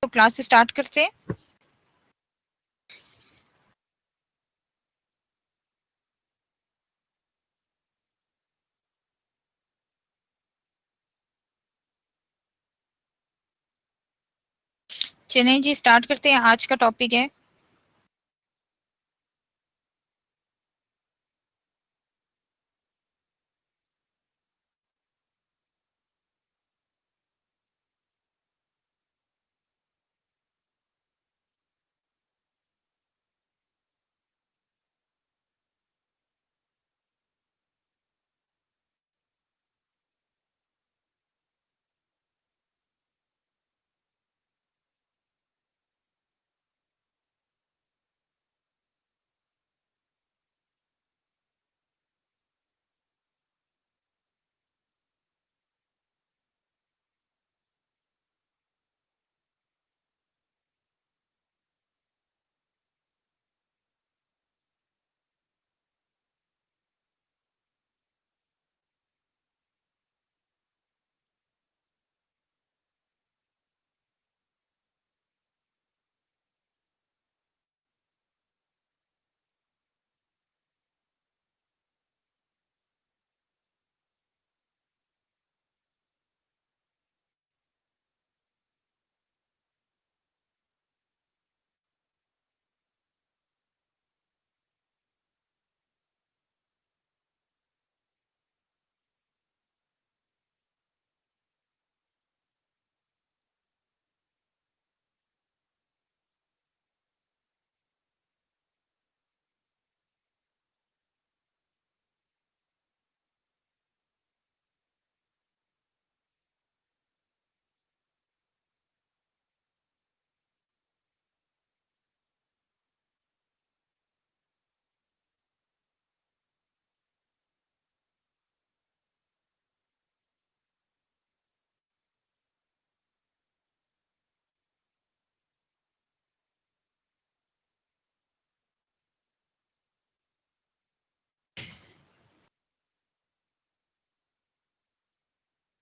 तो class start करते हैं। चलें जी, स्टार्ट करते हैं। आज का टॉपिक है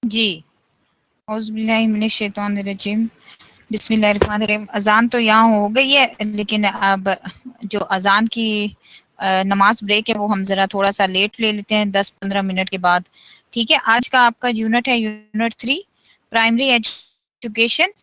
जी। औज़ुबिल्लाहिमिनश्शैतानिर्रजीम। बिस्मिल्लाहिर्रहमानिर्रहीम। अजान तो यहाँ हो गई है, लेकिन अब जो अजान की नमाज ब्रेक है वो हम जरा थोड़ा सा लेट ले लेते हैं, 10-15 मिनट के बाद। ठीक है। आज का आपका यूनिट है unit 3, primary education.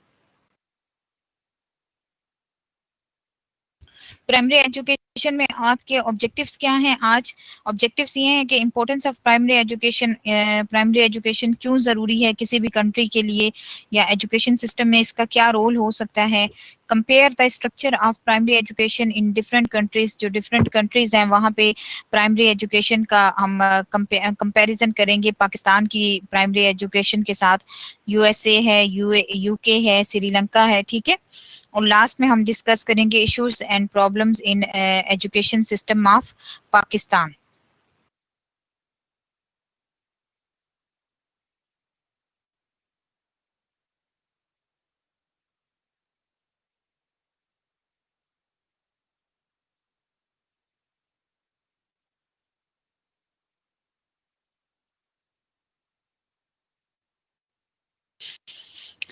Primary education में आपके ऑब्जेक्टिव्स क्या हैं? आज ऑब्जेक्टिव्स ये हैं कि importance of primary education, primary education क्यों ज़रूरी है किसी भी कंट्री के लिए, या एजुकेशन सिस्टम में इसका क्या रोल हो सकता है। Compare the structure of primary education in different countries. जो डिफरेंट कंट्रीज हैं वहाँ पे प्राइमरी एजुकेशन का हम कंपेरिजन करेंगे पाकिस्तान की प्राइमरी एजुकेशन के साथ। यूएसए है, यूके है, श्रीलंका है। ठीक है। और लास्ट में हम डिस्कस करेंगे issues and problems in education system of Pakistan.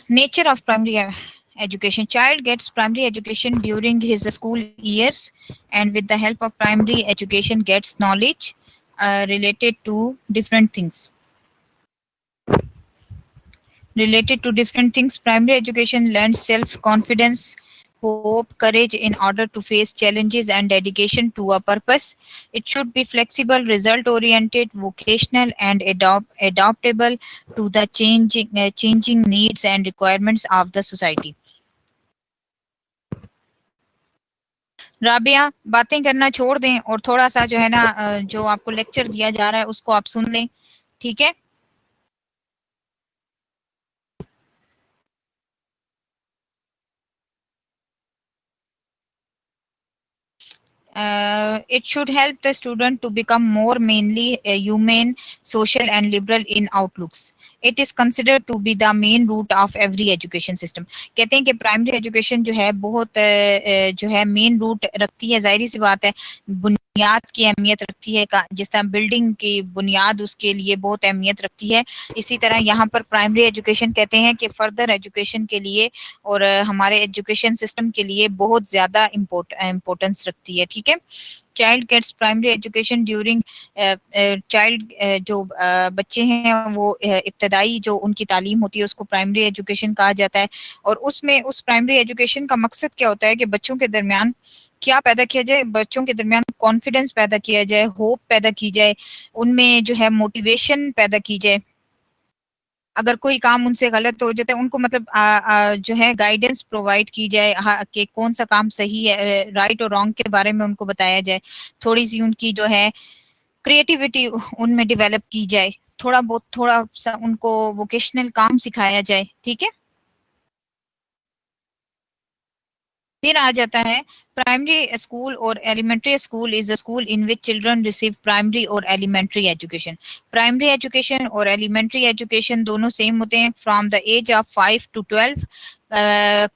Nature of primary education. Child gets primary education during his school years, and with the help of primary education gets knowledge related to different things. Primary education learns self-confidence, hope, courage in order to face challenges, and dedication to a purpose. It should be flexible, result-oriented, vocational, and adaptable to the changing needs and requirements of the society. Rabia, बातें करना छोड़ दें और थोड़ा सा जो है ना, जो आपको लेक्चर दिया जा रहा है उसको आप सुन लें। ठीक है। It should help the student to become more mainly humane, social, and liberal in outlooks. It is considered to be the main root of every education system. कहते हैं कि प्राइमरी एजुकेशन जो है बहुत जो है मेन रूट रखती है। जाहिर सी बात है, बुनियाद की अहमियत रखती है, जिस तरह बिल्डिंग की बुनियाद उसके लिए बहुत अहमियत रखती है, इसी तरह यहाँ पर प्राइमरी एजुकेशन कहते हैं कि फर्दर एजुकेशन के लिए और हमारे एजुकेशन सिस्टम के लिए बहुत ज्यादा इम्पोर्टेंस रखती है। ठीक है, child gets primary education during child, जो बच्चे हैं वो इब्तदाई जो उनकी तालीम होती है उसको प्राइमरी एजुकेशन कहा जाता है। और उसमें उस प्राइमरी एजुकेशन का मकसद क्या होता है कि बच्चों के दरमियान क्या पैदा किया जाए, बच्चों के दरमियान कॉन्फिडेंस पैदा किया जाए, होप पैदा की जाए, उनमें जो है मोटिवेशन पैदा की जाए। अगर कोई काम उनसे गलत हो जाता है उनको मतलब जो है गाइडेंस प्रोवाइड की जाए, कि कौन सा काम सही है, राइट और रॉन्ग के बारे में उनको बताया जाए, थोड़ी सी उनकी जो है क्रिएटिविटी उनमें डेवलप की जाए, थोड़ा बहुत थोड़ा सा उनको वोकेशनल काम सिखाया जाए। ठीक है, फिर आ जाता है प्राइमरी स्कूल और elementary school is a school in which children receive primary और एलिमेंट्री एजुकेशन। प्राइमरी एजुकेशन और एलिमेंट्री एजुकेशन दोनों सेम होते हैं from the age of 5 to 12,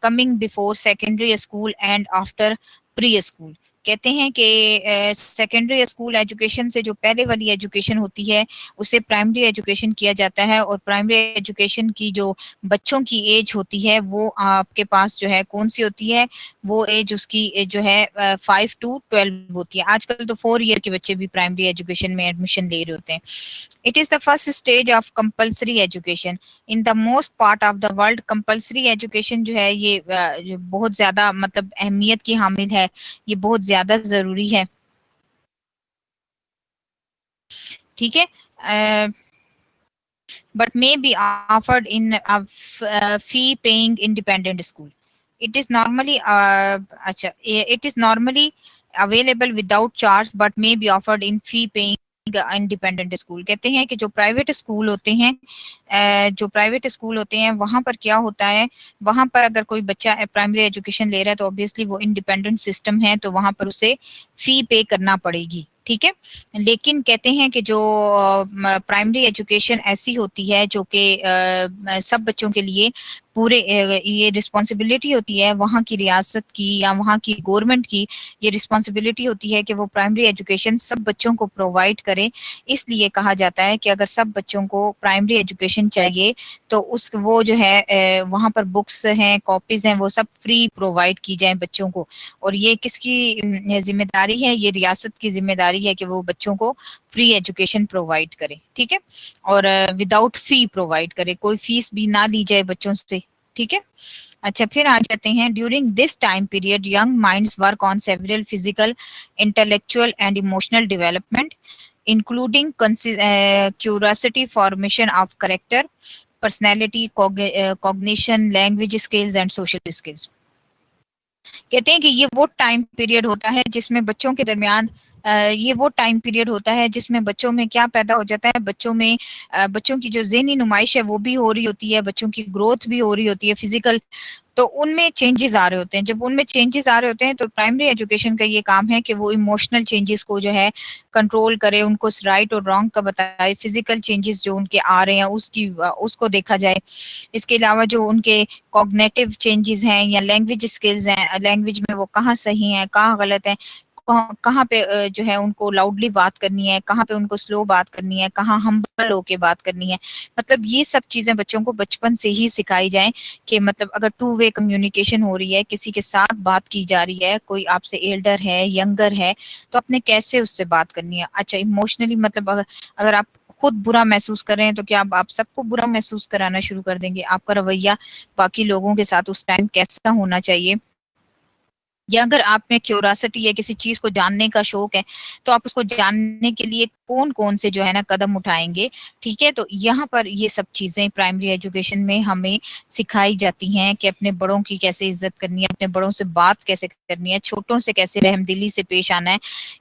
coming before secondary school and after pre school. कहते हैं कि secondary school education से जो पहले वाली एजुकेशन होती है उसे प्राइमरी एजुकेशन किया जाता है, और प्राइमरी एजुकेशन की जो बच्चों की एज होती है वो आपके पास जो है कौन सी होती है, वो एज उसकी जो है 5 to 12 होती है। आजकल तो 4 ईयर के बच्चे भी प्राइमरी एजुकेशन में एडमिशन ले रहे होते हैं। It is the first stage of compulsory education in the most part of the world. Compulsory education जो है ये जो बहुत ज्यादा मतलब अहमियत की हामिल है, ये बहुत ज्यादा जरूरी है। ठीक है, but may be offered in a fee paying independent school. It is normally अच्छा, it is normally available without charge but may be offered in fee paying independent school. कहते हैं कि जो प्राइवेट स्कूल होते हैं, जो प्राइवेट स्कूल होते हैं वहां पर क्या होता है, वहां पर अगर कोई बच्चा प्राइमरी एजुकेशन ले रहा है तो ऑब्वियसली वो इंडिपेंडेंट सिस्टम है, तो वहां पर उसे फी पे करना पड़ेगी। ठीक है, लेकिन कहते हैं कि जो प्राइमरी एजुकेशन ऐसी होती है जो कि सब बच्चों के लिए पूरे ये रिस्पॉन्सिबिलिटी होती है वहाँ की रियासत की या वहाँ की गवर्नमेंट की, ये रिस्पॉन्सिबिलिटी होती है कि वो प्राइमरी एजुकेशन सब बच्चों को प्रोवाइड करे। इसलिए कहा जाता है कि अगर सब बच्चों को प्राइमरी एजुकेशन चाहिए तो उस वो जो है वहाँ पर बुक्स हैं, कॉपीज हैं, वो सब फ्री प्रोवाइड की जाए बच्चों को। और ये किसकी जिम्मेदारी है, ये रियासत की जिम्मेदारी है कि वो बच्चों को फ्री एजुकेशन प्रोवाइड करे। ठीक है, और विदाउट फी प्रोवाइड करे, कोई फीस भी ना ली जाए बच्चों से। ठीक है, अच्छा फिर आ जाते हैं during this time period young minds work on several physical, intellectual and emotional development including curiosity, formation of character, personality, cognition, language skills and social skills. कहते हैं कि ये वो टाइम पीरियड होता है जिसमें बच्चों के दरमियान ये वो टाइम पीरियड होता है जिसमें बच्चों में क्या पैदा हो जाता है, बच्चों में बच्चों की जो ज़हनी नुमाइश है वो भी हो रही होती है, बच्चों की ग्रोथ भी हो रही होती है फिजिकल, तो उनमें चेंजेस आ रहे होते हैं। जब उनमें चेंजेस आ रहे होते हैं तो प्राइमरी एजुकेशन का ये काम है कि वो इमोशनल चेंजेस को जो है कंट्रोल करे, उनको राइट और रॉन्ग का बताए, फिजिकल चेंजेस जो उनके आ रहे हैं उसकी उसको देखा जाए। इसके अलावा जो उनके कॉग्निटिव चेंजेस हैं या लैंग्वेज स्किल्स हैं, लैंग्वेज में वो कहाँ सही हैं कहाँ गलत हैं, कहाँ पे जो है उनको लाउडली बात करनी है, कहाँ पे उनको स्लो बात करनी है, कहाँ हम्बल होके बात करनी है। मतलब ये सब चीजें बच्चों को बचपन से ही सिखाई जाए कि मतलब अगर टू वे कम्युनिकेशन हो रही है, किसी के साथ बात की जा रही है, कोई आपसे एल्डर है, यंगर है, तो आपने कैसे उससे बात करनी है। अच्छा, इमोशनली मतलब अगर आप खुद बुरा महसूस कर रहे हैं तो क्या आप सबको बुरा महसूस कराना शुरू कर देंगे? आपका रवैया बाकी लोगों के साथ उस टाइम कैसा होना चाहिए? या अगर आप में क्यूरियोसिटी है, किसी चीज को जानने का शौक है, तो आप उसको जानने के लिए कौन-कौन से जो है ना कदम उठाएँगे, ठीक है? तो यहाँ पर ये सब चीज़ें प्राइमरी एजुकेशन में हमें सिखाई जाती हैं कि अपने बड़ों की कैसे इज़्ज़त करनी है, अपने बड़ों से बात कैसे करनी है, छोटों से कैसे रहमदिली से पेश आना है,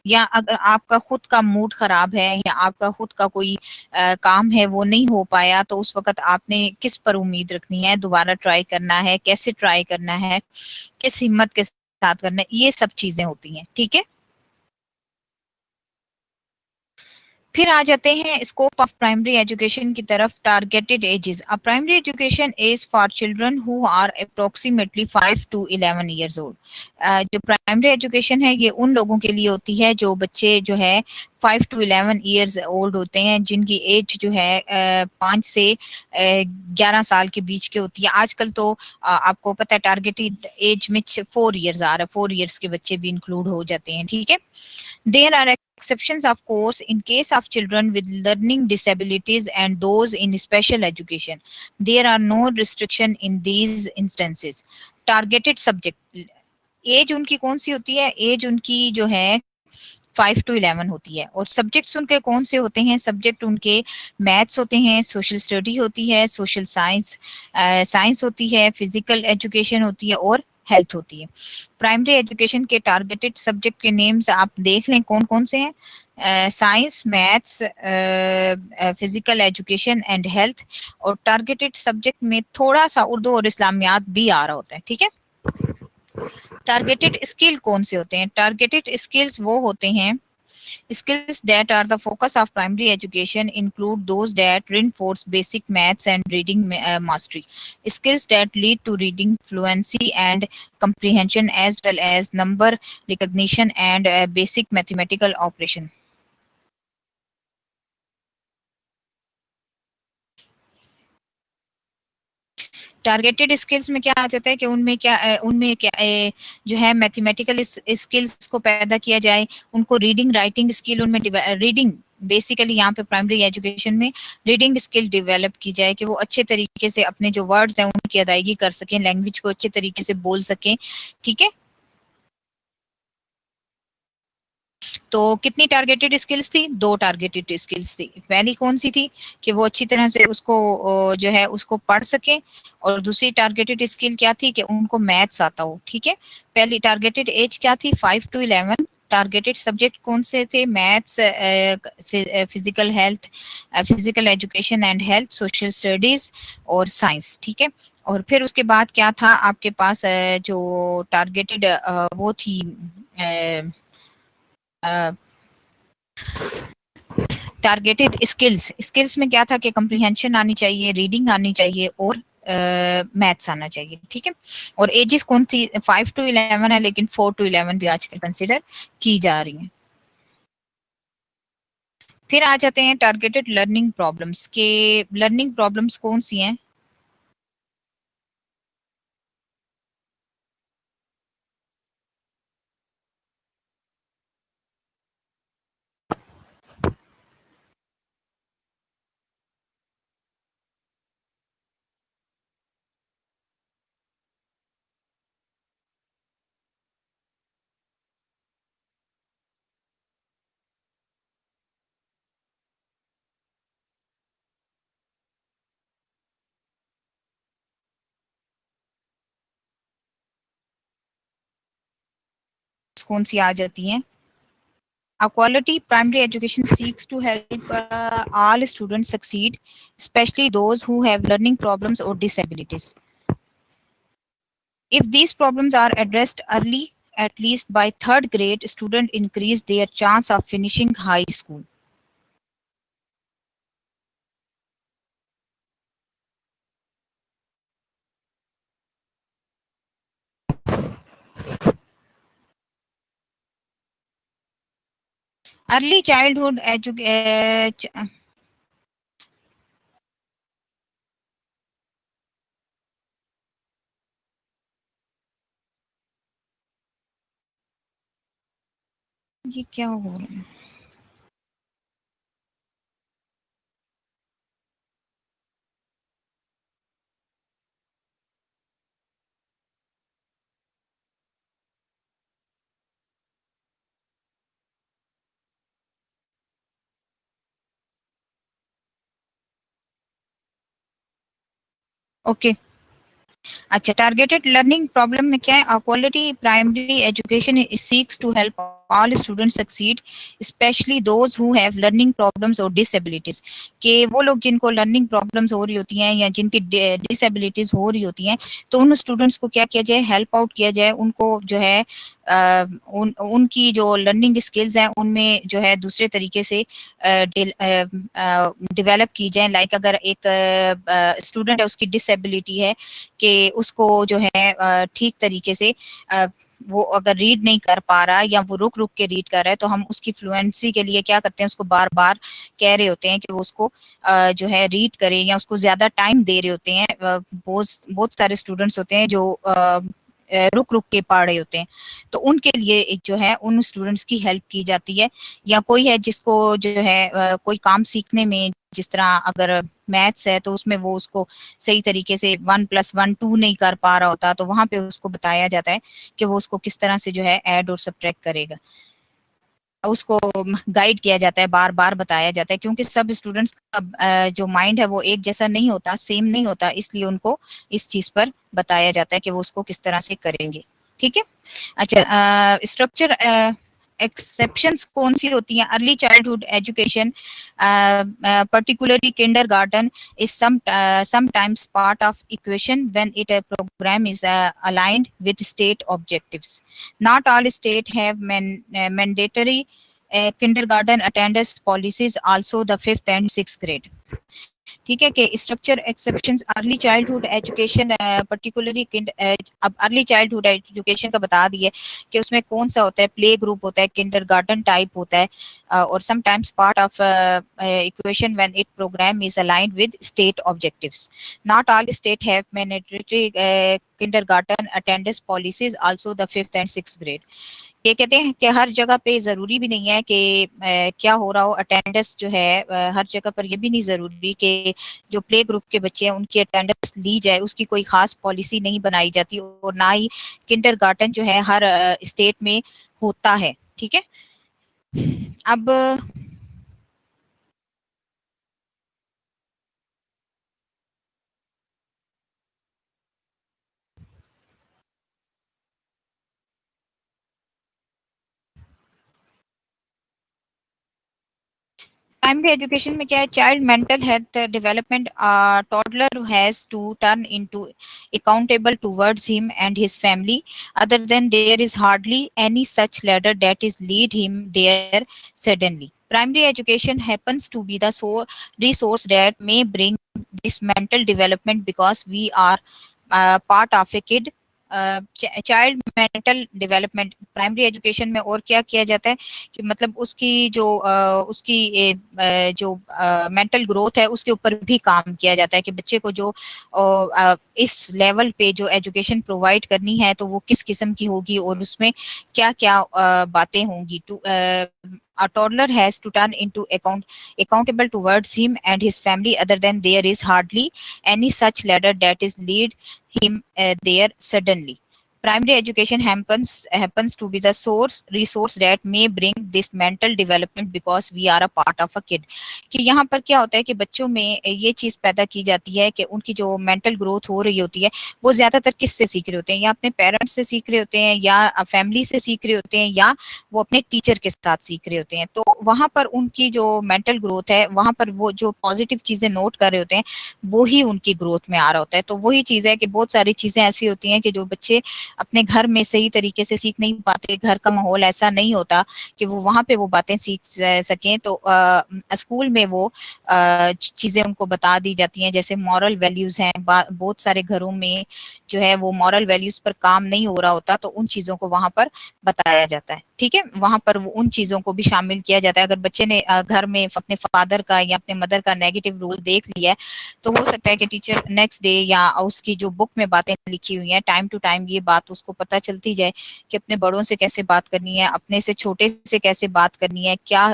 या अगर आपका खुद का मूड खराब है या आपका खुद का कोई काम है वो नहीं हो पाया, तो उस वक़्त आपने किस पर उम्मीद रखनी है, दोबारा ट्राई करना है, कैसे ट्राई करना है, किस हिम्मत के साथ करना है, ये सब चीज़ें होती हैं, ठीक है? फिर आ जाते हैं स्कोप ऑफ प्राइमरी एजुकेशन की तरफ। Targeted ages, a primary education is for children who are approximately 5 to 11 years old. जो प्राइमरी एजुकेशन है ये उन लोगों के लिए होती है जो बच्चे जो है 5 to 11 ईयर्स ओल्ड होते हैं, जिनकी एज जो है 5 से 11 साल के बीच के होती है। आजकल तो आपको पता है टारगेटेड एज में 4 ईयर्स आ रहा है, 4 ईयर्स के बच्चे भी इंक्लूड हो जाते हैं, ठीक है। There are exceptions, of course, in case of children with learning disabilities and those in special education. There are no restriction in these instances. Targeted subject, age उनकी कौन सी होती है? एज उनकी जो है 5 to 11 होती है। और सब्जेक्ट्स उनके कौन से होते हैं? सब्जेक्ट उनके मैथ्स होते हैं, सोशल स्टडी होती है, सोशल साइंस साइंस होती है, फिजिकल एजुकेशन होती है और हेल्थ होती है। प्राइमरी एजुकेशन के टारगेटेड सब्जेक्ट के नेम्स आप देख लें कौन कौन से हैं। Science, maths, physical education and health. और टारगेटेड सब्जेक्ट में थोड़ा सा उर्दू और इस्लामियात भी आ रहा होता है, ठीक है। टारगेटेड स्किल कौन से होते हैं? टारगेटेड स्किल्स वो होते हैं, skills that are the focus of primary education include those that reinforce basic maths and reading mastery. Skills that lead to reading fluency and comprehension, as well as number recognition and basic mathematical operation. Targeted skills में क्या आ जाता है कि उनमें क्या जो है मैथमेटिकल स्किल्स को पैदा किया जाए, उनको रीडिंग राइटिंग स्किल उनमें रीडिंग बेसिकली यहाँ पे प्राइमरी एजुकेशन में रीडिंग स्किल डेवलप की जाए कि वो अच्छे तरीके से अपने जो वर्ड्स हैं उनकी अदायगी कर सकें, लैंग्वेज को अच्छे तरीके से बोल सकें, ठीक है। तो कितनी टारगेटेड स्किल्स थी? 2 टारगेटेड स्किल्स थी। पहली कौन सी थी कि वो अच्छी तरह से उसको जो है उसको पढ़ सके, और दूसरी टारगेटेड स्किल क्या थी कि उनको मैथ्स आता हो, ठीक है। पहली टारगेटेड एज क्या थी? 5 to 11। टारगेटेड सब्जेक्ट कौन से थे? Maths, physical health, physical education and health, social studies और साइंस, ठीक है। और फिर उसके बाद क्या था आपके पास जो टारगेटेड वो थी टारगेटेड स्किल्स। स्किल्स में क्या था कि कंप्रीहेंशन आनी चाहिए, रीडिंग आनी चाहिए और मैथ्स आना चाहिए, ठीक है। और एजेस कौन थी? 5 to 11 है, लेकिन 4 to 11 भी आजकल कंसिडर की जा रही हैं। फिर आ जाते हैं टारगेटेड लर्निंग प्रॉब्लम्स के। लर्निंग प्रॉब्लम्स कौन सी हैं? कौन सी आ जाती हैं? A quality primary education seeks to help all students succeed, especially those who have learning problems or disabilities. If these problems are addressed early, at least by third grade, students increase their chance of finishing high school. Early childhood education. ये क्या हो रहा है? Okay, अच्छा। Targeted learning problem में क्या है? Quality primary education seeks to help all students succeed, specially those who have learning problems और डिसेबिलिटीज। कि वो लोग जिनको लर्निंग प्रॉब्लम्स हो रही होती हैं या जिनकी डिसेबिलिटीज हो रही होती हैं, तो उन स्टूडेंट्स को क्या किया जाए? हेल्प आउट किया जाए, उनको जो है उनकी जो लर्निंग स्किल्स हैं उनमें जो है दूसरे तरीके से डेवलप की जाए। लाइक अगर एक स्टूडेंट है, उसकी डिसेबिलिटी है कि उसको जो है ठीक तरीके से वो अगर रीड नहीं कर पा रहा या वो रुक रुक के रीड कर रहा है, तो हम उसकी फ्लुएंसी के लिए क्या करते हैं, उसको बार बार कह रहे होते हैं कि वो उसको जो है रीड करे या उसको ज्यादा टाइम दे रहे होते हैं। बहुत सारे स्टूडेंट्स होते हैं जो रुक रुक के पढ़ रहे होते हैं, तो उनके लिए एक जो है उन स्टूडेंट्स की हेल्प की जाती है। या कोई है जिसको जो है कोई काम सीखने में, जिस तरह अगर मैथ्स है तो उसमें वो उसको सही तरीके से 1+1 2 नहीं कर पा रहा होता, तो वहां पे उसको बताया जाता है कि वो उसको किस तरह से जो है ऐड और सब्ट्रैक्ट करेगा। उसको गाइड किया जाता है, बार बार बताया जाता है, क्योंकि सब स्टूडेंट्स का जो माइंड है वो एक जैसा नहीं होता, सेम नहीं होता, इसलिए उनको इस चीज पर बताया जाता है कि वो उसको किस तरह से करेंगे। ठीक है। अच्छा, स्ट्रक्चर एक्सेप्शंस कौन सी होती हैं? Early childhood education, particularly kindergarten, is sometimes part of equation when it a program is aligned with state objectives. Not all state have mandatory kindergarten attendance policies, also the 5th and 6th grade. ठीक है, कि structure exceptions early childhood education, particularly अब early childhood education का बता दिए कि उसमें कौन सा होता है, प्ले ग्रुप होता है, किंडरगार्टन टाइप होता है, और sometimes part of equation when it program is aligned with state objectives. Not all state have mandatory kindergarten attendance policies, also the 5th and 6th grade। ये कहते हैं कि हर जगह पे जरूरी भी नहीं है कि क्या हो रहा हो, अटेंडेंस जो है हर जगह पर ये भी नहीं जरूरी कि जो प्ले ग्रुप के बच्चे हैं उनकी अटेंडेंस ली जाए, उसकी कोई खास पॉलिसी नहीं बनाई जाती, और ना ही किंडरगार्टन जो है हर स्टेट में होता है। ठीक है। अब प्राइमरी एजुकेशन में क्या है, child mental health development, toddler has to turn into accountable towards him and his family, other than there is hardly any such ladder that is lead him there suddenly. Primary education happens to be the resource that may bring this mental development because we are part of a kid child mental development. Primary education में और क्या किया जाता है कि मतलब उसकी जो उसकी जो मेंटल ग्रोथ है उसके ऊपर भी काम किया जाता है कि बच्चे को जो इस लेवल पे जो एजुकेशन प्रोवाइड करनी है तो वो किस किस्म की होगी और उसमें क्या क्या बातें होंगी। To a toddler has to turn into accountable towards him and his family, other than there is hardly any such ladder that is lead him there suddenly. Primary education happens to be the resource that may bring this mental development because we are a part of a kid। कि यहाँ पर क्या होता है कि बच्चों में ये चीज पैदा की जाती है कि उनकी जो मेंटल ग्रोथ हो रही होती है वो ज्यादातर किससे सीख रहे होते हैं, या अपने पेरेंट्स से सीख रहे होते हैं, या फैमिली से सीख रहे होते हैं, या वो अपने टीचर के साथ सीख रहे होते हैं। तो वहां पर उनकी जो मेंटल ग्रोथ है, वहां पर वो जो पॉजिटिव चीजें नोट कर रहे होते हैं वो ही उनकी ग्रोथ में आ रहा होता है। तो वही चीज है कि बहुत सारी चीजें ऐसी होती हैं कि जो बच्चे अपने घर में सही तरीके से सीख नहीं पाते, घर का माहौल ऐसा नहीं होता कि वो वहां पे वो बातें सीख सकें, तो स्कूल में वो चीजें उनको बता दी जाती हैं। जैसे मॉरल वैल्यूज हैं, बहुत सारे घरों में जो है वो मॉरल वैल्यूज पर काम नहीं हो रहा होता, तो उन चीजों को वहां पर बताया जाता है। ठीक है, वहां पर वो उन चीजों को भी शामिल किया जाता है। अगर बच्चे ने घर में अपने फादर का या अपने मदर का नेगेटिव रोल देख लिया है तो हो सकता है कि टीचर नेक्स्ट डे या उसकी जो बुक में बातें लिखी हुई हैं टाइम टू टाइम ये बात उसको पता चलती जाए कि अपने बड़ों से कैसे बात करनी है, अपने से छोटे से कैसे बात करनी है, क्या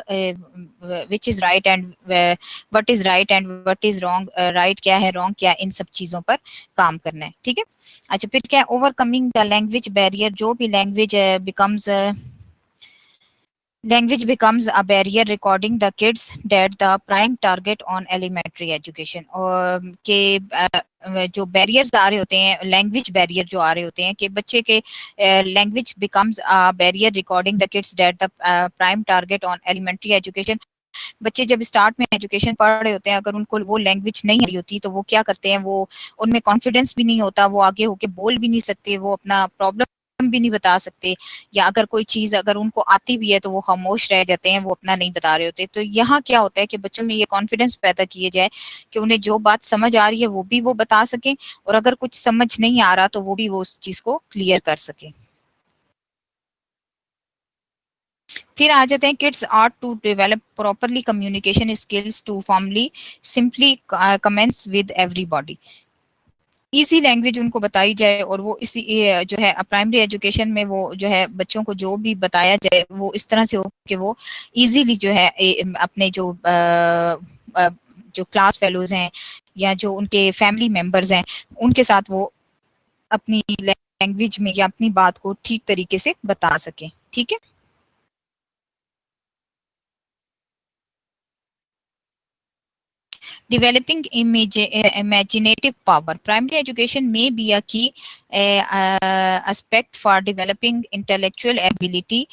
which is right and what is right and what is wrong, right क्या है, रॉन्ग क्या, इन सब चीजों पर काम करना है। ठीक है। अच्छा, फिर क्या, ओवरकमिंग द लैंग्वेज बैरियर। जो भी language becomes a barrier recording the kids that the prime target on elementary education। और के जो बैरियर्स आ रहे होते हैं, लैंग्वेज बैरियर जो आ रहे होते हैं कि बच्चे के language becomes a barrier recording the kids that the prime target on elementary education. बच्चे जब स्टार्ट में एजुकेशन पढ़ रहे होते हैं, अगर उनको वो लैंग्वेज नहीं आ रही होती तो वो क्या करते हैं, वो उनमें कॉन्फिडेंस भी नहीं होता, वो आगे होके बोल भी नहीं सकते, वो अपना प्रॉब्लम भी नहीं बता सकते, या अगर कोई चीज अगर उनको आती भी है तो वो खामोश रह जाते हैं, वो अपना नहीं बता रहे होते। तो यहाँ क्या होता है कि बच्चों में ये कॉन्फिडेंस पैदा किए जाए कि उन्हें जो बात समझ आ रही है वो भी वो बता सकें, और अगर कुछ समझ नहीं आ रहा तो वो भी वो उस चीज को क्लियर कर सके। फिर आ जाते हैं kids are to develop properly communication skills to formally simply comments with everybody. Easy language उनको बताई जाए, और वो इसी जो है प्राइमरी एजुकेशन में वो जो है बच्चों को जो भी बताया जाए वो इस तरह से हो कि वो इजीली जो है अपने जो क्लास फेलोज हैं या जो उनके फैमिली मेंबर्स हैं उनके साथ वो अपनी लैंग्वेज में या अपनी बात को ठीक तरीके से बता सके। ठीक है। Developing imaginative power. Primary education may be a key aspect for developing intellectual ability.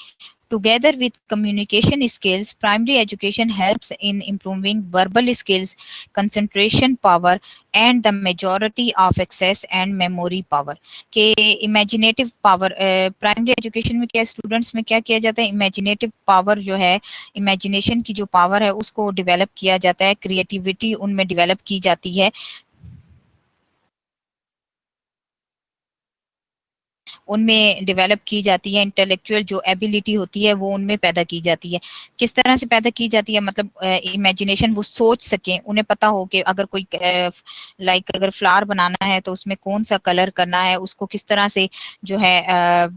Together with communication skills, primary education helps in improving verbal skills, concentration power, and the majority of access and memory power. के imaginative power primary education में क्या students में क्या किया जाता है, imaginative power जो है, इमेजिनेशन की जो पावर है उसको डेवलप किया जाता है, क्रिएटिविटी उनमें डेवलप की जाती है, उनमें डेवलप की जाती है, इंटेलेक्चुअल जो एबिलिटी होती है वो उनमें पैदा की जाती है। किस तरह से पैदा की जाती है, मतलब इमेजिनेशन, वो सोच सकें, उन्हें पता हो कि अगर कोई लाइक अगर फ्लावर बनाना है तो उसमें कौन सा कलर करना है, उसको किस तरह से जो है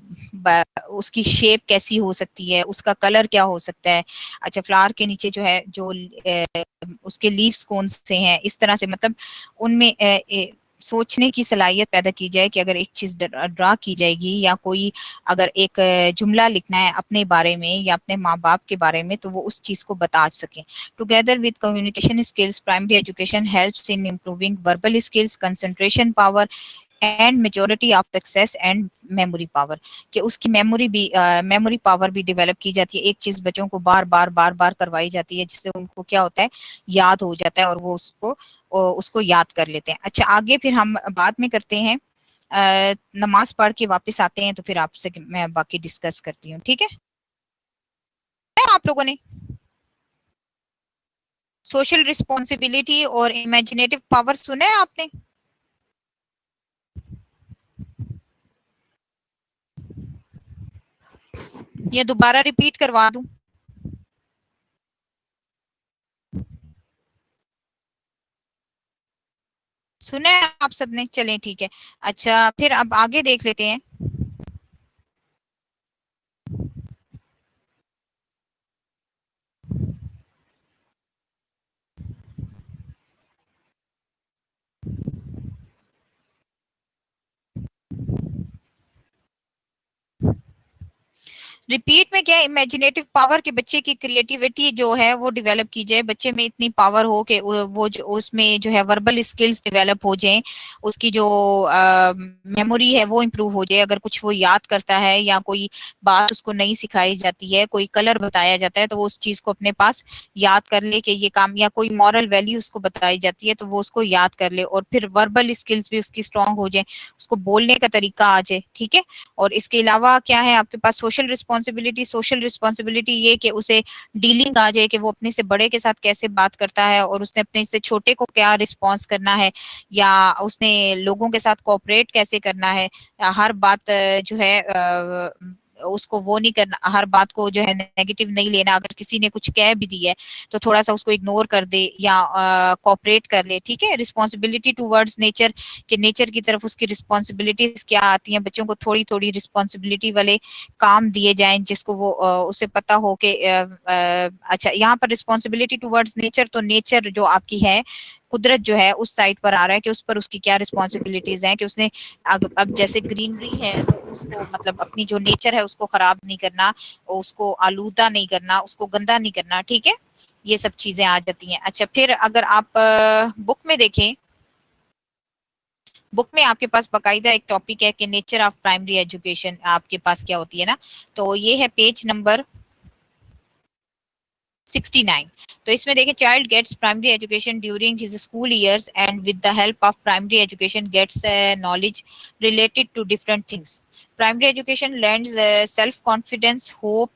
उसकी शेप कैसी हो सकती है, उसका कलर क्या हो सकता है। अच्छा, फ्लावर के नीचे जो है जो उसके लीव्स कौन से हैं, इस तरह से मतलब उनमें सोचने की सलाहियत पैदा की जाए कि अगर एक चीज ड्रा की जाएगी या कोई अगर एक जुमला लिखना है अपने बारे में या अपने माँ बाप के बारे में तो वो उस चीज को बता सके। Together with communication skills, primary education helps in improving verbal skills, concentration power and majority of access and memory power. कि उसकी मेमोरी पावर भी डेवलप की जाती है। एक चीज बच्चों को बार बार करवाई जाती है जिससे उनको क्या होता है, याद हो जाता है और वो उसको याद कर लेते हैं। अच्छा, आगे फिर हम बाद में करते हैं, नमाज पढ़ के वापस आते हैं तो फिर आपसे मैं बाकी डिस्कस करती हूँ। ठीक है। आप लोगों ने सोशल रिस्पॉन्सिबिलिटी और इमेजिनेटिव पावर सुना है आपने? या दोबारा रिपीट करवा दूं? सुना है आप सबने? चलें ठीक है। अच्छा, फिर अब आगे देख लेते हैं। रिपीट में क्या है, इमेजिनेटिव पावर के बच्चे की क्रिएटिविटी जो है वो डेवलप की जाए, बच्चे में इतनी पावर हो कि वो जो उसमें जो है वर्बल स्किल्स डेवलप हो जाएं, उसकी जो मेमोरी है वो इम्प्रूव हो जाए। अगर कुछ वो याद करता है या कोई बात उसको नहीं सिखाई जाती है, कोई कलर बताया जाता है तो वो उस चीज को अपने पास याद कर ले कि ये काम, या कोई मॉरल वैल्यू उसको बताई जाती है तो वो उसको याद कर ले, और फिर वर्बल स्किल्स भी उसकी स्ट्रांग हो जाए, उसको बोलने का तरीका आ जाए। ठीक है। और इसके अलावा क्या है आपके पास, सोशल रिस्पॉन्सिबिलिटी। सोशल रिस्पॉन्सिबिलिटी ये कि उसे डीलिंग आ जाए कि वो अपने से बड़े के साथ कैसे बात करता है और उसने अपने से छोटे को क्या रिस्पॉन्स करना है, या उसने लोगों के साथ कोऑपरेट कैसे करना है। हर बात जो है उसको वो नहीं करना, हर बात को जो है नेगेटिव नहीं लेना। अगर किसी ने कुछ कह भी दिया है तो थोड़ा सा उसको इग्नोर कर दे या कोऑपरेट कर ले। ठीक है। रिस्पॉन्सिबिलिटी टूवर्ड्स नेचर, कि नेचर की तरफ उसकी रिस्पॉन्सिबिलिटीज क्या आती हैं, बच्चों को थोड़ी थोड़ी रिस्पॉन्सिबिलिटी वाले काम दिए जाएं जिसको वो उसे पता हो कि अच्छा, यहाँ पर रिस्पॉन्सिबिलिटी टूवर्ड्स नेचर, तो नेचर जो आपकी है, कुदरत जो है उस साइड पर आ रहा है कि उस पर उसकी क्या रिस्पॉन्सिबिलिटीज हैं, कि उसने अब जैसे ग्रीनरी है तो उसको मतलब अपनी जो नेचर है उसको खराब नहीं करना, उसको आलूदा नहीं करना, उसको गंदा नहीं करना। ठीक है। ये सब चीजें आ जाती हैं। अच्छा, फिर अगर आप बुक में देखें, बुक में आपके पास बकायदा एक टॉपिक है कि नेचर ऑफ प्राइमरी एजुकेशन आपके पास क्या होती है ना, तो ये है पेज नंबर 69। तो इसमें देखिए, child gets primary education during his school years and with the help of primary education gets knowledge related to different things. Primary education learns self confidence, hope,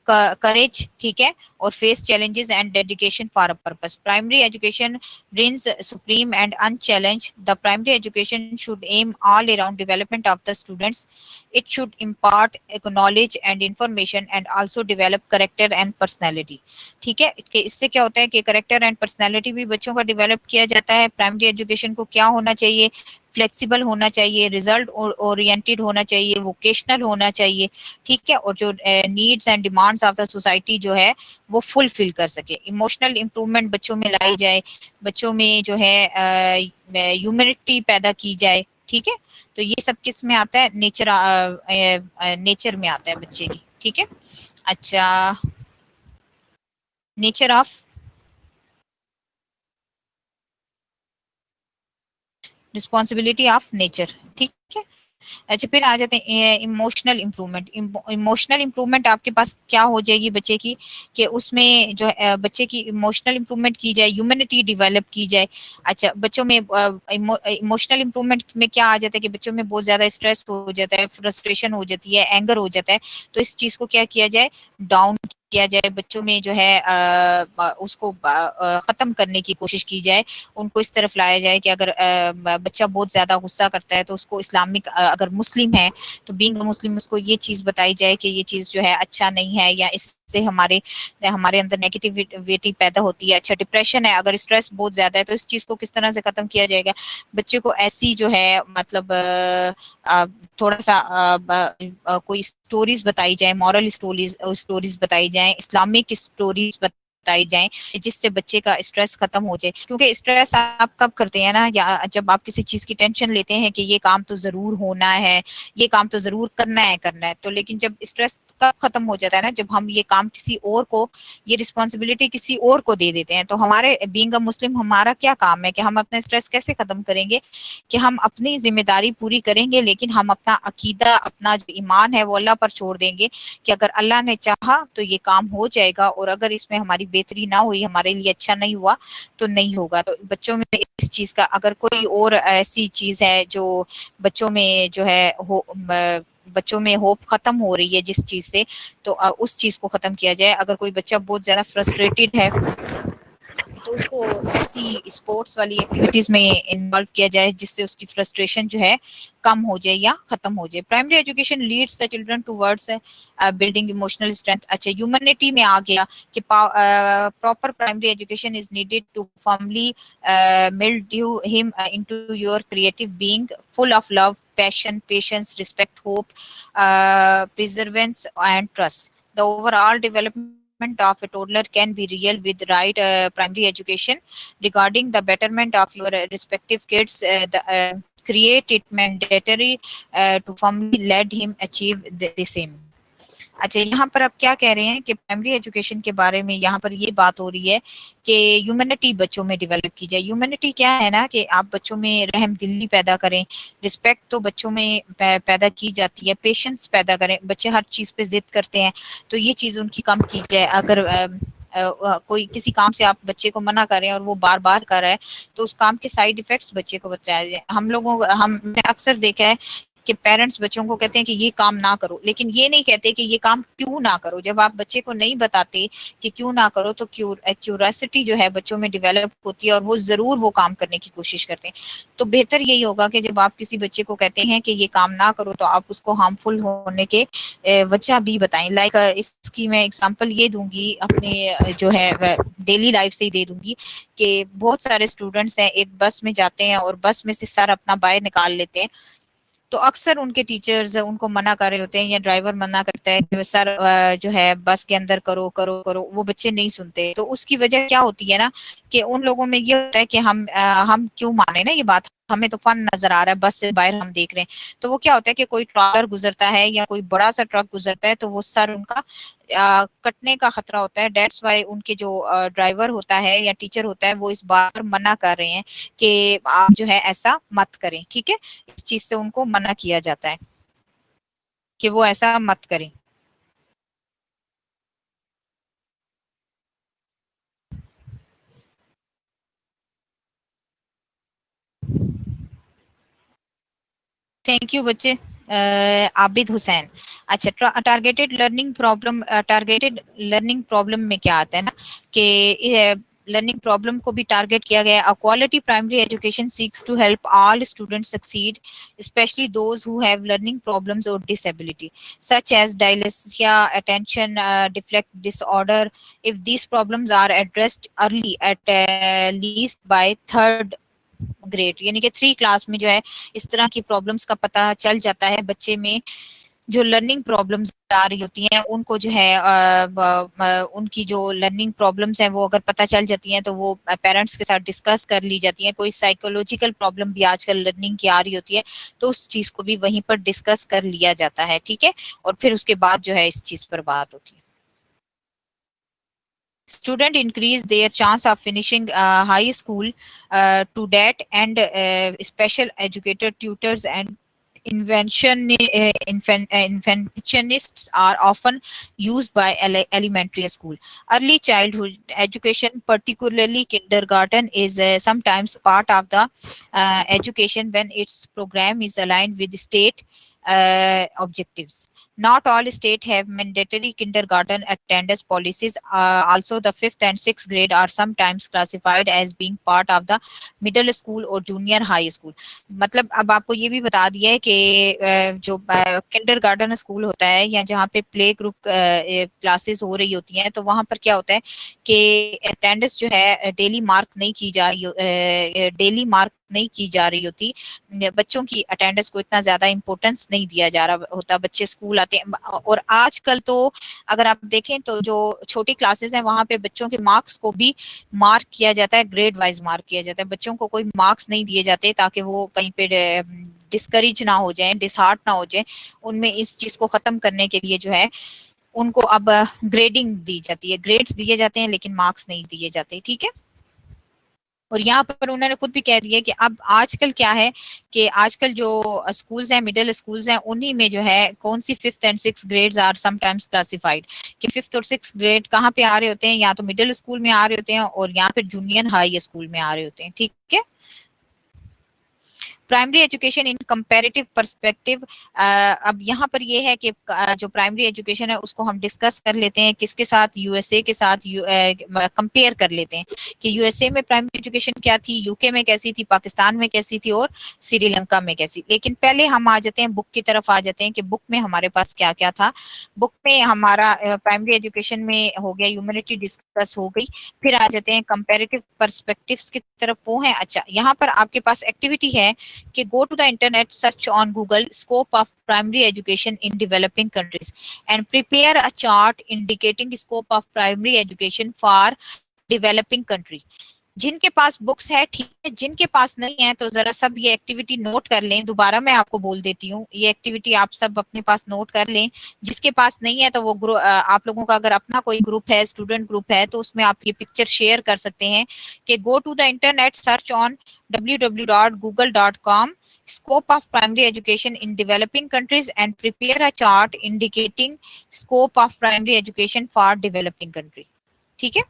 courage, ठीक है, और face challenges and dedication for a purpose. Primary education reigns supreme and unchallenged. The primary education should aim all around development of the students. It should impart knowledge and information and also develop character and personality. ठीक है, कि इससे क्या होता है कि character and personality भी बच्चों का डेवलप किया जाता है। प्राइमरी एजुकेशन को क्या होना चाहिए, फ्लेक्सिबल होना चाहिए, रिजल्ट ओरिएंटेड होना चाहिए, वोकेशनल होना चाहिए, ठीक है, और जो needs and demands of the society जो है वो फुलफिल कर सके। इमोशनल इम्प्रूवमेंट बच्चों में लाई जाए, बच्चों में जो है ह्यूमैनिटी पैदा की जाए, ठीक है। तो ये सब किस में आता है, नेचर, नेचर में आता है बच्चे की, ठीक है। अच्छा, nature of, responsibility of nature, ठीक है। अच्छा, फिर आ जाते हैं इमोशनल इम्प्रूवमेंट। इमोशनल इम्प्रूवमेंट आपके पास क्या हो जाएगी बच्चे की, कि उसमें जो है बच्चे की इमोशनल इम्प्रूवमेंट की जाए, ह्यूमैनिटी डेवलप की जाए। अच्छा, बच्चों में इमोशनल इम्प्रूवमेंट में क्या आ जाता है कि बच्चों में बहुत ज्यादा स्ट्रेस हो जाता है, फ्रस्ट्रेशन हो जाती है, एंगर हो जाता है। तो इस चीज को क्या किया जाए, डाउन किया जाए, बच्चों में जो है उसको खत्म करने की कोशिश की जाए। उनको इस तरफ लाया जाए कि अगर बच्चा बहुत ज्यादा गुस्सा करता है तो उसको इस्लामिक, अगर मुस्लिम है तो बीइंग मुस्लिम उसको ये चीज बताई जाए कि ये चीज जो है अच्छा नहीं है, या इससे हमारे हमारे अंदर नेगेटिविटी पैदा होती है। अच्छा, डिप्रेशन है, अगर स्ट्रेस बहुत ज्यादा है तो इस चीज को किस तरह से खत्म किया जाएगा। बच्चे को ऐसी जो है मतलब थोड़ा सा कोई स्टोरीज बताई जाए, मॉरल स्टोरीज स्टोरीज बताई जाए, इस्लामिक स्टोरीज बताई जाए, जिससे बच्चे का स्ट्रेस खत्म हो जाए। क्योंकि स्ट्रेस आप कब करते हैं ना, या जब आप किसी चीज की टेंशन लेते हैं कि ये काम तो जरूर होना है, ये काम तो जरूर करना है, तो लेकिन जब स्ट्रेस कब खत्म हो जाता है ना, जब हम ये काम किसी और को, ये रिस्पॉन्सिबिलिटी किसी और को दे देते हैं। तो हमारे बीइंग अ मुस्लिम हमारा क्या काम है कि हम अपना स्ट्रेस कैसे खत्म करेंगे, कि हम अपनी जिम्मेदारी पूरी करेंगे, लेकिन हम अपना अकीदा, अपना जो ईमान है वो अल्लाह पर छोड़ देंगे, कि अगर अल्लाह ने चाहा तो ये काम हो जाएगा, और अगर इसमें हमारी बेहतरी ना हुई, हमारे लिए अच्छा नहीं हुआ, तो नहीं होगा। तो बच्चों में इस चीज का, अगर कोई और ऐसी चीज है जो बच्चों में जो है बच्चों में होप खत्म हो रही है जिस चीज से, तो उस चीज को खत्म किया जाए। अगर कोई बच्चा बहुत ज्यादा फ्रस्ट्रेटेड है तो उसको ऐसी स्पोर्ट्स वाली एक्टिविटीज में इन्वॉल्व किया जाए जिससे उसकी फ्रस्ट्रेशन जो है कम हो जाए या खत्म हो जाए। Primary education leads the children towards building emotional strength. अच्छा, ह्यूमैनिटी में आ गया कि proper primary education is needed to firmly mold you him into your creative being, full of love, passion, patience, respect, hope, perseverance, and trust. The overall development of a toddler can be real with right primary education. Regarding the betterment of your respective kids, create it mandatory to firmly let him achieve the same. अच्छा, यहाँ पर आप क्या कह रहे हैं कि primary education के बारे में यहाँ पर ये बात हो रही है कि ह्यूमैनिटी बच्चों में डेवलप की जाए। ह्यूमैनिटी क्या है ना, कि आप बच्चों में रहम दिली पैदा करें, रिस्पेक्ट तो बच्चों में पैदा की जाती है, पेशेंस पैदा करें, बच्चे हर चीज पे जिद करते हैं, तो ये चीज उनकी कम की जाए। अगर कोई किसी काम से आप बच्चे को मना कर रहे हैं और वो बार बार कर रहा है, तो उस काम के साइड इफेक्ट्स बच्चे को बताया जाए। हमने अक्सर देखा है कि पेरेंट्स बच्चों को कहते हैं कि ये काम ना करो, लेकिन ये नहीं कहते कि ये काम क्यों ना करो। जब आप बच्चे को नहीं बताते कि क्यों ना करो, तो क्यूरियोसिटी जो है बच्चों में डेवलप होती है और वो जरूर वो काम करने की कोशिश करते हैं। तो बेहतर यही होगा कि जब आप किसी बच्चे को कहते हैं कि ये काम ना करो, तो आप उसको हार्मफुल होने के वजह भी बताएं। लाइक इसकी मैं एग्जांपल ये दूंगी अपने जो है डेली लाइफ से ही दे दूंगी, कि बहुत सारे स्टूडेंट्स हैं, एक बस में जाते हैं और बस में से सर अपना बाय निकाल लेते हैं, तो अक्सर उनके टीचर्स उनको मना कर रहे होते हैं या ड्राइवर मना करता है कि सर जो है बस के अंदर करो करो करो, वो बच्चे नहीं सुनते। तो उसकी वजह क्या होती है ना, कि उन लोगों में ये होता है कि हम क्यों माने ना ये बात, हमें तो फन नजर आ रहा है, बस से बाहर हम देख रहे हैं। तो वो क्या होता है कि कोई ट्रॉलर गुजरता है या कोई बड़ा सा ट्रक गुजरता है, तो वो सर उनका कटने का खतरा होता है। डेट्स वाई उनके जो ड्राइवर होता है या टीचर होता है वो इस बात पर मना कर रहे हैं कि आप जो है ऐसा मत करें, ठीक है। इस चीज से उनको मना किया जाता है कि वो ऐसा मत करें। थैंक यू बच्चे। आबिद हुसैन। अच्छा, टारगेटेड लर्निंग प्रॉब्लम में क्या आता है ना कि लर्निंग प्रॉब्लम को भी टारगेट किया गया है। A quality primary education seeks to help all students succeed, specially those who have learning problems और disability such as dyslexia, attention deflect disorder. If these problems are addressed early at least by third grade यानी कि 3 class में जो है इस तरह की problems का पता चल जाता है बच्चे में। जो लर्निंग प्रॉब्लम्स आ रही होती हैं उनको जो है उनकी जो लर्निंग प्रॉब्लम्स हैं वो अगर पता चल जाती हैं तो वो पेरेंट्स के साथ डिस्कस कर ली जाती हैं। कोई साइकोलॉजिकल प्रॉब्लम भी आजकल लर्निंग की आ रही होती है तो उस चीज को भी वहीं पर डिस्कस कर लिया जाता है, ठीक है। और फिर उसके बाद जो है इस चीज पर बात होती है। Student increase their chance of finishing high school to that and special educated tutors and inventionists are often used by elementary school. Early childhood education, particularly kindergarten, is sometimes part of the education when its program is aligned with state objectives. Not all states have mandatory kindergarten attendance policies. Also, the fifth and sixth grade are sometimes classified as being part of the middle school or junior high school. मतलब अब आपको ये भी बता दिया है कि जो किंडरगार्टन स्कूल होता है या जहाँ पे प्ले ग्रुप क्लासेस हो रही होती हैं तो वहाँ पर क्या होता है कि अटेंडेंस जो है डेली मार्क नहीं की जा रही होती। बच्चों की अटेंडेंस को इतना ज्यादा इंपॉर्टेंस नहीं दिया जा रहा होता। बच्चे स्कूल आते हैं और आजकल तो अगर आप देखें तो जो छोटी क्लासेस हैं वहां पे बच्चों के मार्क्स को भी मार्क किया जाता है, ग्रेड वाइज मार्क किया जाता है। बच्चों को कोई मार्क्स नहीं दिए जाते ताकि वो कहीं पे डिस्करेज ना हो जाए, डिसहार्ट ना हो जाए। उनमें इस चीज को खत्म करने के लिए जो है उनको अब ग्रेडिंग दी जाती है, ग्रेड्स दिए जाते हैं लेकिन मार्क्स नहीं दिए जाते, ठीक है। और यहाँ पर उन्होंने खुद भी कह दिया कि अब आजकल क्या है कि आजकल जो स्कूल्स हैं, मिडिल स्कूल्स हैं, उन्हीं में जो है कौन सी fifth and six grades are sometimes classified कि फिफ्थ और सिक्स ग्रेड कहाँ पे आ रहे होते हैं, या तो मिडिल स्कूल में आ रहे होते हैं और यहाँ पे जूनियर हाई स्कूल में आ रहे होते हैं, ठीक है। प्राइमरी एजुकेशन इन कंपैरेटिव पर्सपेक्टिव। अब यहाँ पर ये है कि जो प्राइमरी एजुकेशन है उसको हम डिस्कस कर लेते हैं किसके साथ, यूएसए के साथ कंपेयर कर लेते हैं कि यूएसए में प्राइमरी एजुकेशन क्या थी, यूके में कैसी थी, पाकिस्तान में कैसी थी और श्रीलंका में कैसी। लेकिन पहले हम आ जाते हैं बुक की तरफ, आ जाते हैं कि बुक में हमारे पास क्या क्या था। बुक में हमारा प्राइमरी एजुकेशन में हो गया, ह्यूमैनिटी डिस्कस हो गई। फिर आ जाते हैं कंपैरेटिव पर्सपेक्टिव्स की तरफ, वो है। अच्छा, यहाँ पर आपके पास एक्टिविटी है कि go to the internet, search on Google scope of primary education in developing countries and prepare a chart indicating scope of primary education for developing country। जिनके पास बुक्स है ठीक है, जिनके पास नहीं है तो जरा सब ये एक्टिविटी नोट कर लें। दोबारा मैं आपको बोल देती हूँ, ये एक्टिविटी आप सब अपने पास नोट कर लें। जिसके पास नहीं है तो वो आप लोगों का अगर अपना कोई ग्रुप है, स्टूडेंट ग्रुप है, तो उसमें आप ये पिक्चर शेयर कर सकते हैं कि go to the internet, search on www.google.com scope of primary education in developing countries and prepare a chart indicating scope of primary education for developing country। ठीक है,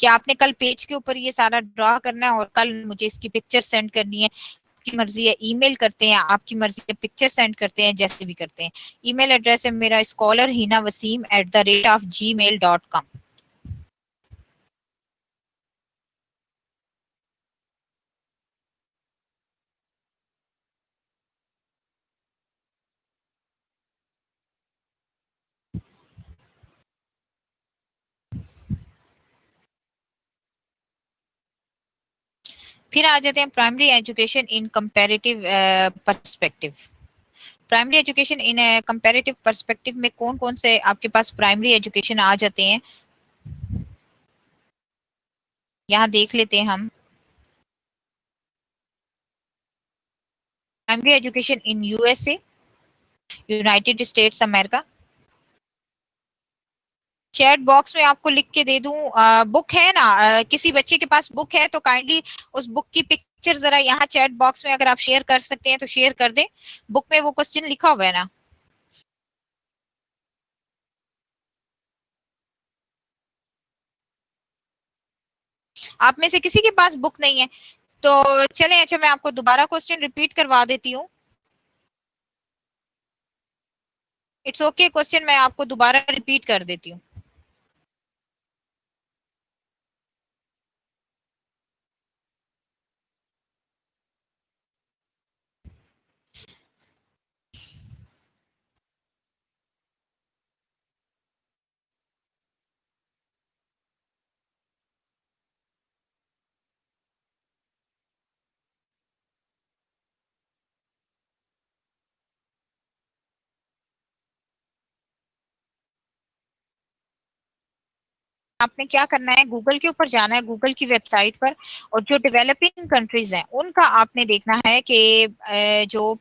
कि आपने कल पेज के ऊपर ये सारा ड्रॉ करना है और कल मुझे इसकी पिक्चर सेंड करनी है। आपकी मर्जी है, ईमेल करते हैं, आपकी मर्जी है पिक्चर सेंड करते हैं, जैसे भी करते हैं। ईमेल एड्रेस है मेरा scholarhinawasim@gmail.com। फिर आ जाते हैं प्राइमरी एजुकेशन इन कंपैरेटिव पर्सपेक्टिव। प्राइमरी एजुकेशन इन कंपैरेटिव पर्सपेक्टिव में कौन कौन से आपके पास प्राइमरी एजुकेशन आ जाते हैं, यहाँ देख लेते हैं हम। Primary education in USA, United states America. Chat box में आपको लिख के दे दूं, बुक है ना, किसी बच्चे के पास बुक है तो काइंडली उस बुक की पिक्चर जरा यहाँ चैट बॉक्स में अगर आप शेयर कर सकते हैं तो शेयर कर दें। बुक में वो क्वेश्चन लिखा हुआ है ना। आप में से किसी के पास बुक नहीं है तो चलें। अच्छा, मैं आपको दोबारा क्वेश्चन रिपीट करवा देती हूँ। इट्स ओके, क्वेश्चन मैं आपको दोबारा रिपीट कर देती हूँ। आपने क्या करना है, गूगल के ऊपर जाना है, गूगल की वेबसाइट पर, और जो डेवलपिंग कंट्रीज हैं उनका आपने देखना है कि जो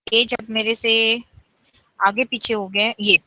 ये जब मेरे से आगे पीछे हो गए ये,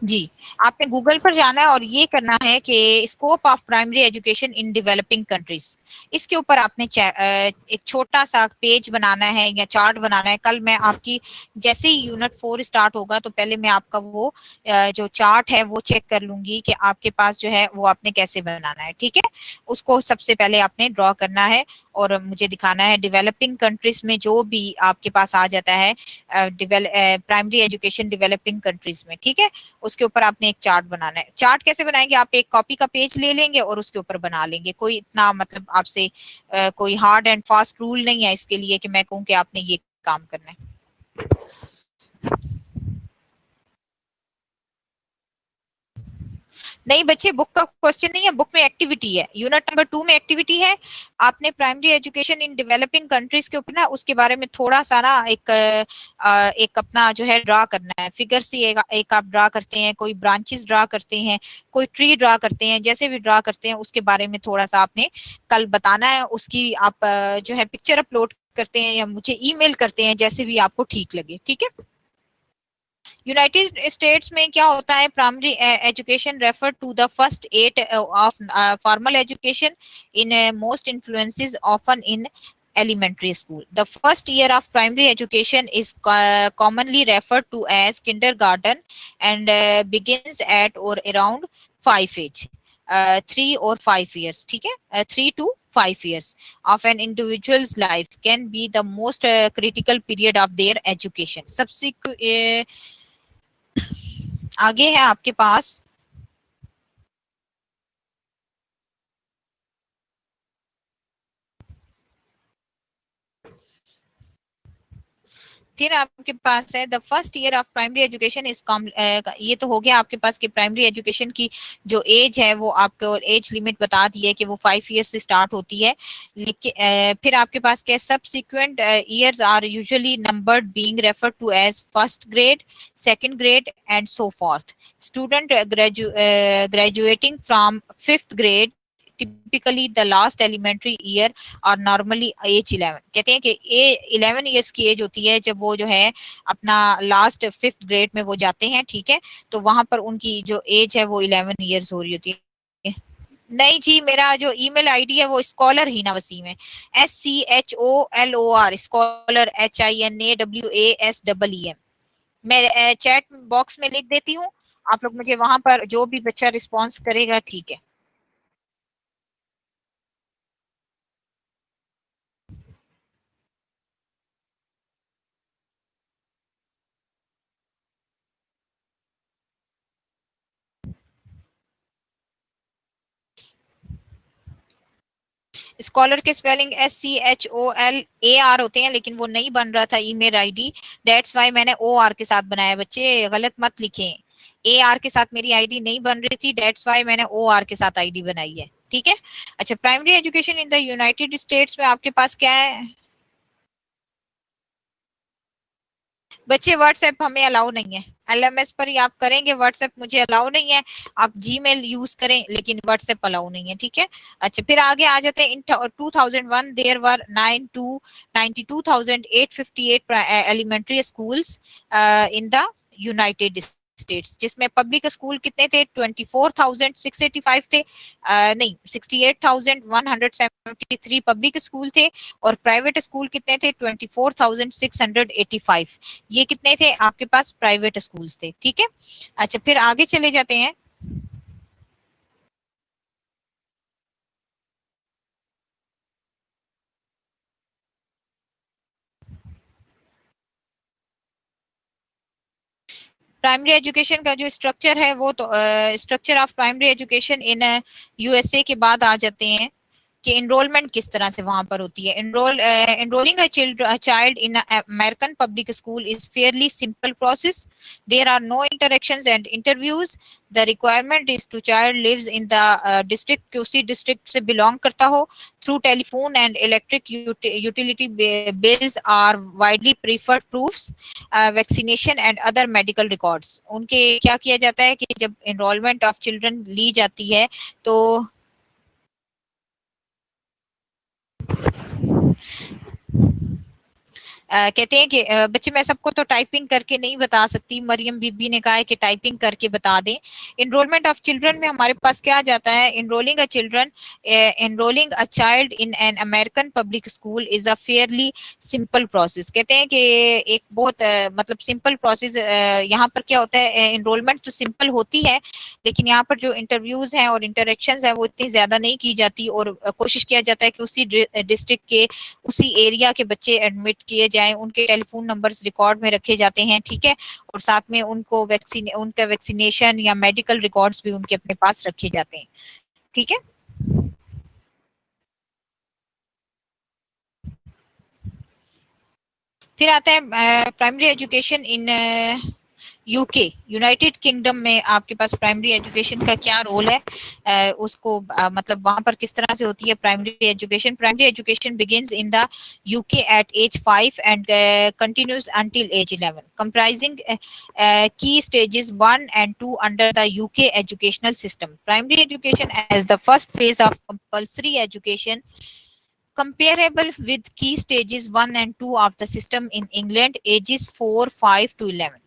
जी, आपने गूगल पर जाना है और ये करना है कि scope of primary education in developing countries, इसके ऊपर आपने एक छोटा सा पेज बनाना है या चार्ट बनाना है। कल मैं आपकी जैसे ही यूनिट 4 स्टार्ट होगा तो पहले मैं आपका वो जो चार्ट है वो चेक कर लूंगी कि आपके पास जो है वो आपने कैसे बनाना है, ठीक है। उसको सबसे पहले आपने ड्रॉ करना है और मुझे दिखाना है डेवलपिंग कंट्रीज में जो भी आपके पास आ जाता है प्राइमरी एजुकेशन डेवलपिंग कंट्रीज में, ठीक है। उसके ऊपर आपने एक चार्ट बनाना है। चार्ट कैसे बनाएंगे, आप एक कॉपी का पेज ले लेंगे और उसके ऊपर बना लेंगे। कोई इतना मतलब आपसे कोई हार्ड एंड फास्ट रूल नहीं है इसके लिए कि मैं कहूँ कि आपने ये काम करना है। नहीं बच्चे, बुक का क्वेश्चन नहीं है, बुक में एक्टिविटी है, यूनिट नंबर 2 में एक्टिविटी है। आपने primary education in developing countries के ऊपर ना उसके बारे में थोड़ा सा ना एक अपना जो है ड्रा करना है, फिगर से एक आप ड्रा करते हैं, कोई ब्रांचेस ड्रा करते हैं, कोई ट्री ड्रा करते हैं, जैसे भी ड्रा करते हैं उसके बारे में थोड़ा सा आपने कल बताना है। उसकी आप जो है पिक्चर अपलोड करते हैं या मुझे ईमेल करते हैं, जैसे भी आपको ठीक लगे, ठीक है। यूनाइटेड स्टेट्स में क्या होता है, primary education refer to the first 8 of formal education in most influences often in elementary school. The first year of primary education is commonly referred to as kindergarten and begins at or around 5 age, 3 or 5 years, ठीक है, 3 to 5 years of an individual's life can be the most critical period of their education. Subsequent आगे है आपके पास, फिर आपके पास है the first year of primary education is ये तो हो गया आपके पास कि प्राइमरी एजुकेशन की जो एज है वो आपको एज लिमिट बता दी है कि वो 5 ईयर से स्टार्ट होती है। लेकिन फिर आपके पास क्या, subsequent years are usually numbered being referred to as first grade, second grade and so forth. Student graduating from 5th grade, typically the last elementary year और नॉर्मली एज 11, कहते हैं कि 11 ईयर्स की एज होती है जब वो जो है अपना लास्ट 5th ग्रेड में वो जाते हैं, ठीक है। तो वहां पर उनकी जो एज है वो 11 ईयर्स हो रही होती है। नहीं जी, मेरा जो ईमेल आईडी है वो स्कॉलर हीना वसीम है, SCHOLOR, स्कॉलर HINAWASEEM। मैं चैट बॉक्स में लिख देती हूँ, आप लोग मुझे वहां पर जो भी बच्चा रिस्पॉन्स करेगा, ठीक है। स्कॉलर के स्पेलिंग SCHOLAR होते हैं, लेकिन वो नहीं बन रहा था ईमेल आईडी, डेट्स वाई मैंने OR के साथ बनाया। बच्चे गलत मत लिखें, AR के साथ मेरी आईडी नहीं बन रही थी, डेट्स वाई मैंने OR के साथ आईडी बनाई है, ठीक है। अच्छा, primary education in the United states में आपके पास क्या है बच्चे, व्हाट्सएप हमें अलाउ नहीं है, LMS पर ही आप करेंगे, व्हाट्सएप मुझे अलाउ नहीं है। आप जीमेल यूज करें लेकिन व्हाट्सएप अलाउ नहीं है, ठीक है। अच्छा, फिर आगे आ जाते हैं। In 2001 there were 9 to 92,858 elementary schools in the United States, जिसमें पब्लिक स्कूल कितने थे 24,685 थे, नहीं 68,173 पब्लिक स्कूल थे, और प्राइवेट स्कूल कितने थे 24,685। ये कितने थे आपके पास प्राइवेट स्कूल्स थे, ठीक है। अच्छा फिर आगे चले जाते हैं। प्राइमरी एजुकेशन का जो स्ट्रक्चर है वो तो structure of primary education in USA के बाद आ जाते हैं कि एनरोलमेंट किस तरह से वहां पर होती है। Enrolling a child in American public school is fairly simple process. There are no interactions and interviews. The requirement is to child lives in the district कि उसी डिस्ट्रिक्ट से बिलोंग करता हो। Through telephone and electric utility bills are widely preferred proofs, vaccination and other medical records. उनके क्या किया जाता है कि जब एनरोलमेंट ऑफ चिल्ड्रन ली जाती है तो कहते हैं कि बच्चे मैं सबको तो टाइपिंग करके नहीं बता सकती, मरियम बीबी ने कहा है कि टाइपिंग करके बता दें। एनरोलमेंट ऑफ चिल्ड्रन में हमारे पास क्या जाता है, enrolling a children, enrolling a child in an American public school is a fairly simple process. कहते हैं कि एक बहुत मतलब सिंपल प्रोसेस। यहाँ पर क्या होता है, एनरोलमेंट तो सिंपल होती है, लेकिन यहाँ पर जो इंटरव्यूज हैं और इंटरेक्शंस हैं वो इतनी ज्यादा नहीं की जाती, और कोशिश किया जाता है कि उसी डिस्ट्रिक्ट के उसी एरिया के बच्चे एडमिट किए जाएं, उनके टेलीफोन नंबर्स रिकॉर्ड में रखे जाते हैं, ठीक है, और साथ में उनका वैक्सीनेशन या मेडिकल रिकॉर्ड्स भी उनके अपने पास रखे जाते हैं, ठीक है। फिर आता है primary education in UK, United kingdom में आपके पास प्राइमरी एजुकेशन का क्या रोल है, उसको मतलब वहां पर किस तरह से होती है primary education. Primary education begins in the UK at age 5 and continues until age 11, comprising key stages 1 and 2 under the UK educational system. Primary education as the first phase of compulsory education comparable with key stages 1 and 2 of the system in England, ages 4, 5 to 11.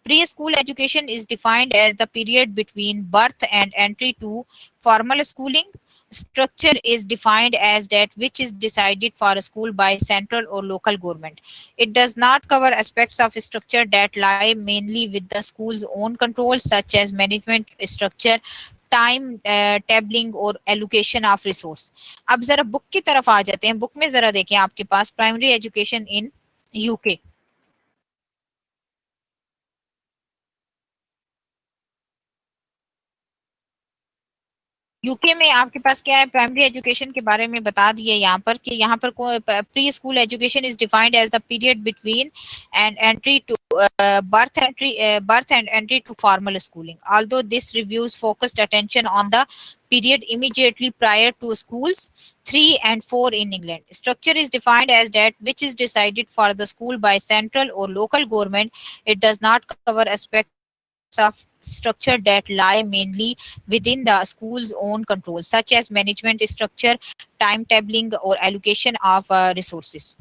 Preschool education is defined as the period between birth and entry to formal schooling. Structure is defined as that which is decided for a school by central or local government. It does not cover aspects of structure that lie mainly with the school's own control, such as management structure, time tabling और allocation of resource. अब जरा book की तरफ आ जाते हैं। Book में जरा देखें आपके पास primary education in UK. UK में आपके पास क्या है, प्राइमरी एजुकेशन के बारे में बता दिए यहाँ पर कि यहाँ पर pre school education is defined as the period between and entry to birth and entry to formal schooling. Although this reviews focused attention on the period immediately prior to schools 3 and 4 in England. Structure is defined as that which is decided for the school by central or local government. It does not cover aspects of structure that lie mainly within the school's own control, such as management structure, timetabling, or allocation of resources.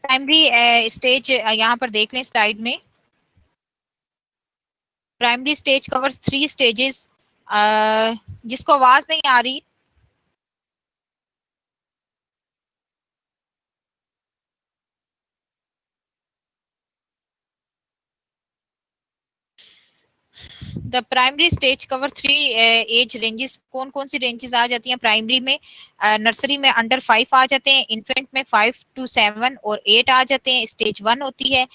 Primary stage यहाँ पर देख लें slide में। Primary stage covers 3 stages. जिसको आवाज नहीं आ रही, the primary stage cover 3 age ranges. कौन कौन सी रेंजेस आ जाती हैं प्राइमरी में, नर्सरी में अंडर 5 आ जाते हैं, इन्फेंट में 5 to 7 और 8 आ जाते हैं, स्टेज 1 होती है,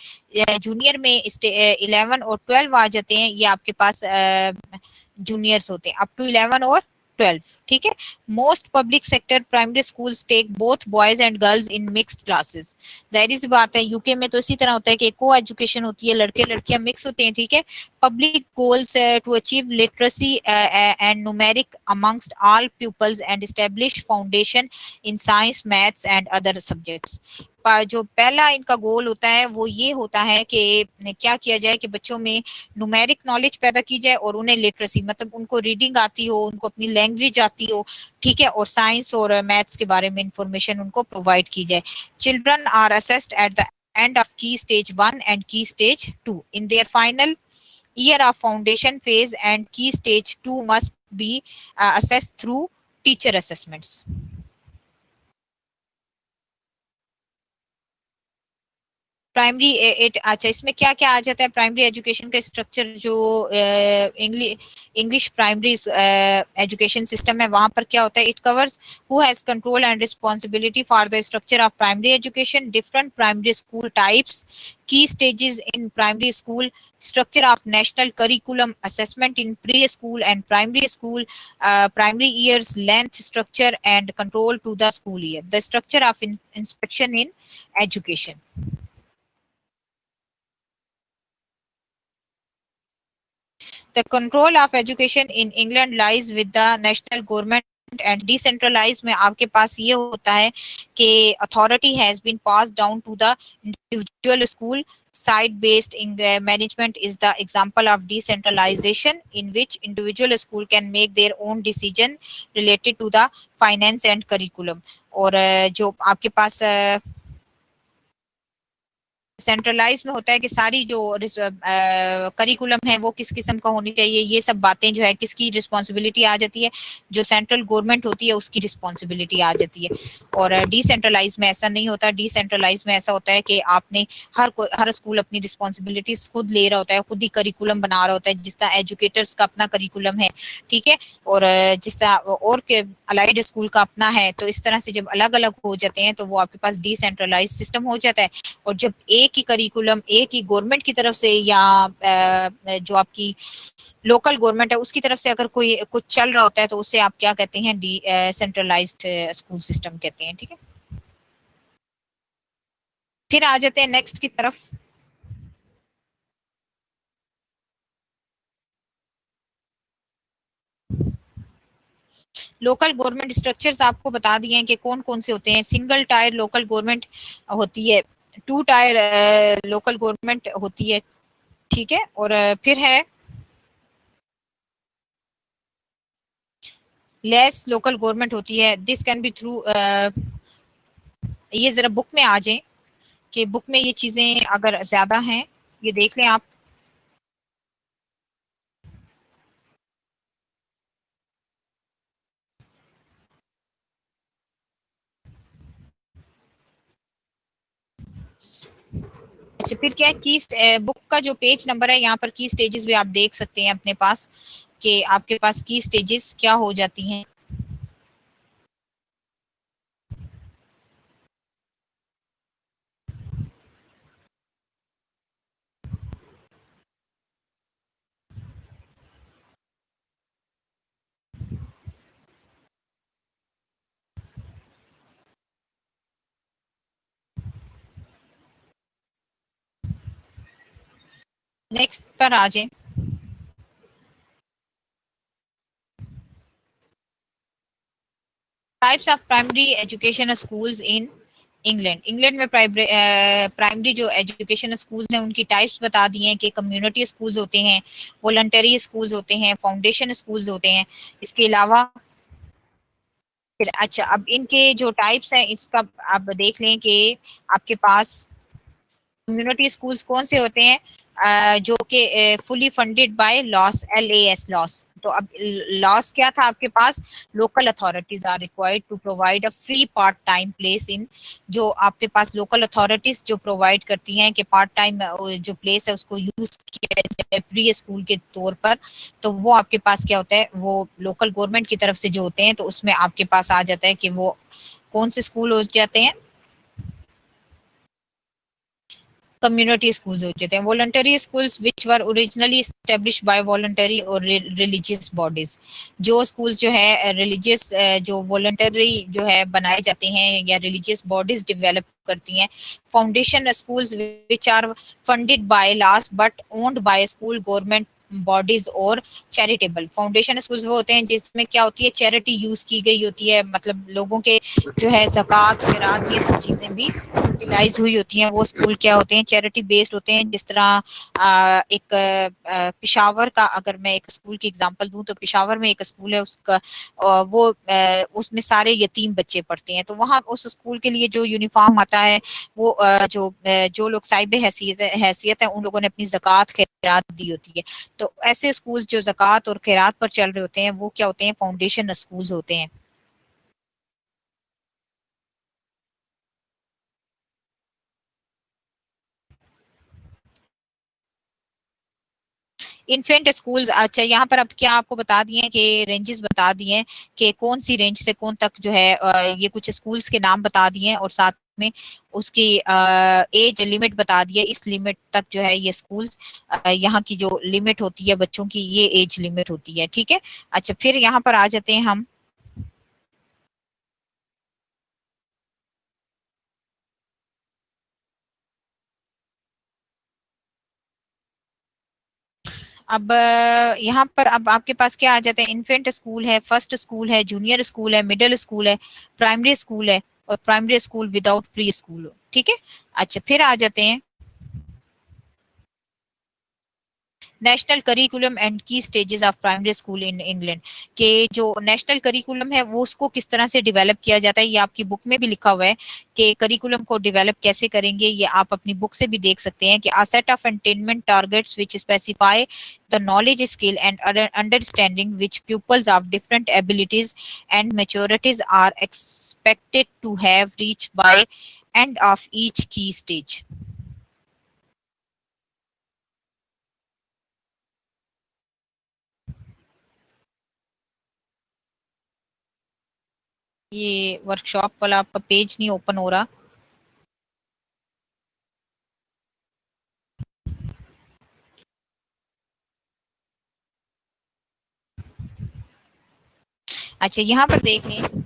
जूनियर में 11 और 12 आ जाते हैं, ये आपके पास जूनियर्स होते हैं अप टू 11 और 12, ठीक है। Most public sector primary schools take both boys and girls in mixed classes. जाहिर सी बात है यूके में तो इसी तरह होता है कि को एजुकेशन होती है, लड़के लड़कियां मिक्स होते हैं, ठीक है। Public goals to achieve literacy and numeric amongst all pupils and establish foundation in science, maths, and other subjects. जो पहला इनका गोल होता है वो ये होता है कि क्या किया जाए कि बच्चों में न्यूमेरिक नॉलेज पैदा की जाए और उन्हें लिटरेसी, मतलब उनको रीडिंग आती हो, उनको अपनी लैंग्वेज आती हो, ठीक है, और साइंस और मैथ्स के बारे में इंफॉर्मेशन उनको प्रोवाइड की जाए. Children are assessed at the end of key stage 1 and key stage 2 in their final year of foundation phase, and key stage 2 must be assessed through teacher assessments. Primary at, अच्छा इसमें क्या क्या आ जाता है primary education का structure? जो English primary education system है वहां पर क्या होता है? It covers who has control and responsibility for the structure of primary education, different primary school types, key stages in primary school, structure of national curriculum, assessment in preschool and primary school, primary years length, structure and control to the school year, the structure of inspection in education. The control of education in England lies with the national government and decentralized में आपके पास ये होता है कि authority has been passed down to the individual school. Site based management is the example of decentralization in which individual school can make their own decision related to the finance and curriculum. और जो आपके पास centralise में होता है कि सारी जो curriculum है वो किस किस्म का होनी चाहिए, ये सब बातें जो है किसकी रिस्पॉन्सिबिलिटी आ जाती है? जो सेंट्रल गवर्नमेंट होती है उसकी रिस्पॉन्सिबिलिटी आ जाती है. और डिसेंट्रलाइज में ऐसा नहीं होता. डिसेंट्रलाइज में ऐसा होता है कि आपने हर स्कूल अपनी रिस्पॉन्सिबिलिटीज खुद ले रहा होता है, खुद ही करिकुलम बना रहा होता है, जिस तरह एजुकेटर्स का अपना करिकुलम है, ठीक है, और जिस तरह और के अलाइड स्कूल का अपना है. तो इस तरह से जब अलग अलग हो जाते हैं तो वो आपके पास डिसेंट्रलाइज सिस्टम हो जाता है. और जब एक ही करिकुलम एक ही गवर्नमेंट की तरफ से या जो आपकी लोकल गवर्नमेंट है उसकी तरफ से अगर कोई कुछ चल रहा होता है तो उसे आप क्या कहते हैं? डिसेंट्रलाइज्ड स्कूल सिस्टम कहते हैं. ठीक है, फिर आ जाते हैं नेक्स्ट की तरफ. लोकल गवर्नमेंट स्ट्रक्चर्स आपको बता दिए हैं कि कौन कौन से होते हैं. सिंगल टायर लोकल गवर्नमेंट होती है, टू टायर लोकल गवर्नमेंट होती है, ठीक है, और फिर है लेस लोकल गवर्नमेंट होती है. दिस कैन बी थ्रू, ये जरा बुक में आ जाए कि बुक में ये चीजें अगर ज्यादा हैं ये देख लें आप. अच्छा, फिर क्या है की बुक का जो पेज नंबर है यहाँ पर की स्टेजेस भी आप देख सकते हैं अपने पास कि आपके पास की स्टेजेस क्या हो जाती हैं. नेक्स्ट पर आ जाए. Types of primary education schools in England. England में प्राइमरी जो एजुकेशन स्कूल्स हैं उनकी टाइप्स बता दिए हैं कि कम्युनिटी स्कूल्स होते हैं, वॉलंटरी स्कूल्स होते हैं, फाउंडेशन स्कूल्स होते हैं. इसके अलावा फिर अच्छा, अब इनके जो टाइप्स हैं इसका आप देख लें कि आपके पास कम्युनिटी स्कूल्स कौन से होते हैं? जो कि fully funded by LAs, LAS LAs. तो अब लॉस क्या था आपके पास? Local authorities are required to provide a free part time place in. जो आपके पास लोकल अथॉरिटीज जो प्रोवाइड करती हैं कि पार्ट टाइम जो प्लेस है उसको यूज किया जाए प्री स्कूल के तौर पर. तो वो आपके पास क्या होता है? वो लोकल गवर्नमेंट की तरफ से जो होते हैं तो उसमें आपके पास आ जाता है कि वो कौन से स्कूल हो जाते हैं? कम्युनिटी स्कूल्स हो जाते हैं. Voluntary schools which were originally establish by voluntary और रिलीजियस बॉडीज. जो स्कूल्स जो है रिलीजियस जो वॉलंटरी जो है बनाए जाते हैं या रिलीजियस बॉडीज डेवलप करती हैं. Foundation schools which are funded by laws but owned by school government bodies और चैरिटेबल। फाउंडेशन स्कूल्स वो होते हैं जिसमें क्या होती है, चैरिटी यूज की गई होती है, मतलब लोगों के जो है ज़कात खैरात ये सब चीजें भी यूटिलाइज हुई होती हैं। वो स्कूल क्या होते हैं, चैरिटी बेस्ड होते हैं। जिस तरह एक पिशावर का अगर मैं एक स्कूल की एग्जांपल दूं, तो पिशावर में एक स्कूल है, उसका वो उसमें सारे यतीम बच्चे पढ़ते हैं। तो वहाँ उस स्कूल के लिए जो यूनिफॉर्म आता है, वो जो लोग साहिब हैसियत है, उन लोगों ने अपनी ज़कात खैरात दी होती है। तो ऐसे स्कूल्स जो ज़कात और खैरात पर चल रहे होते हैं, वो क्या होते हैं, फाउंडेशन स्कूल्स होते हैं। इन्फेंट स्कूल्स, अच्छा यहाँ पर अब क्या आपको बता दिए कि रेंजेस बता दिए कि कौन सी रेंज से कौन तक जो है, ये कुछ स्कूल्स के नाम बता दिए और साथ में उसकी एज लिमिट बता दिया। इस लिमिट तक जो है ये स्कूल्स, यहाँ की जो लिमिट होती है बच्चों की, ये एज लिमिट होती है, ठीक है। अच्छा, फिर यहाँ पर आ जाते हैं हम। अब यहाँ पर अब आपके पास क्या आ जाता है, इन्फेंट स्कूल है, फर्स्ट स्कूल है, जूनियर स्कूल है, मिडिल स्कूल है, प्राइमरी स्कूल है, और primary school without pre school, ठीक है। अच्छा, फिर आ जाते हैं नेशनल करिकुलम एंड की stages of primary school in England, के जो नेशनल करिकुलम है वो उसको किस तरह से डेवलप किया जाता है, ये आपकी बुक में भी लिखा हुआ है कि करिकुलम को डेवलप कैसे करेंगे। ये आप अपनी बुक से भी देख सकते हैं कि a set of attainment targets which specify the knowledge, skill and understanding which pupils of different abilities and maturities are expected to have reached by end of each key stage। ये workshop वाला आपका page नहीं open हो रहा। अच्छा, यहाँ पर देख लें।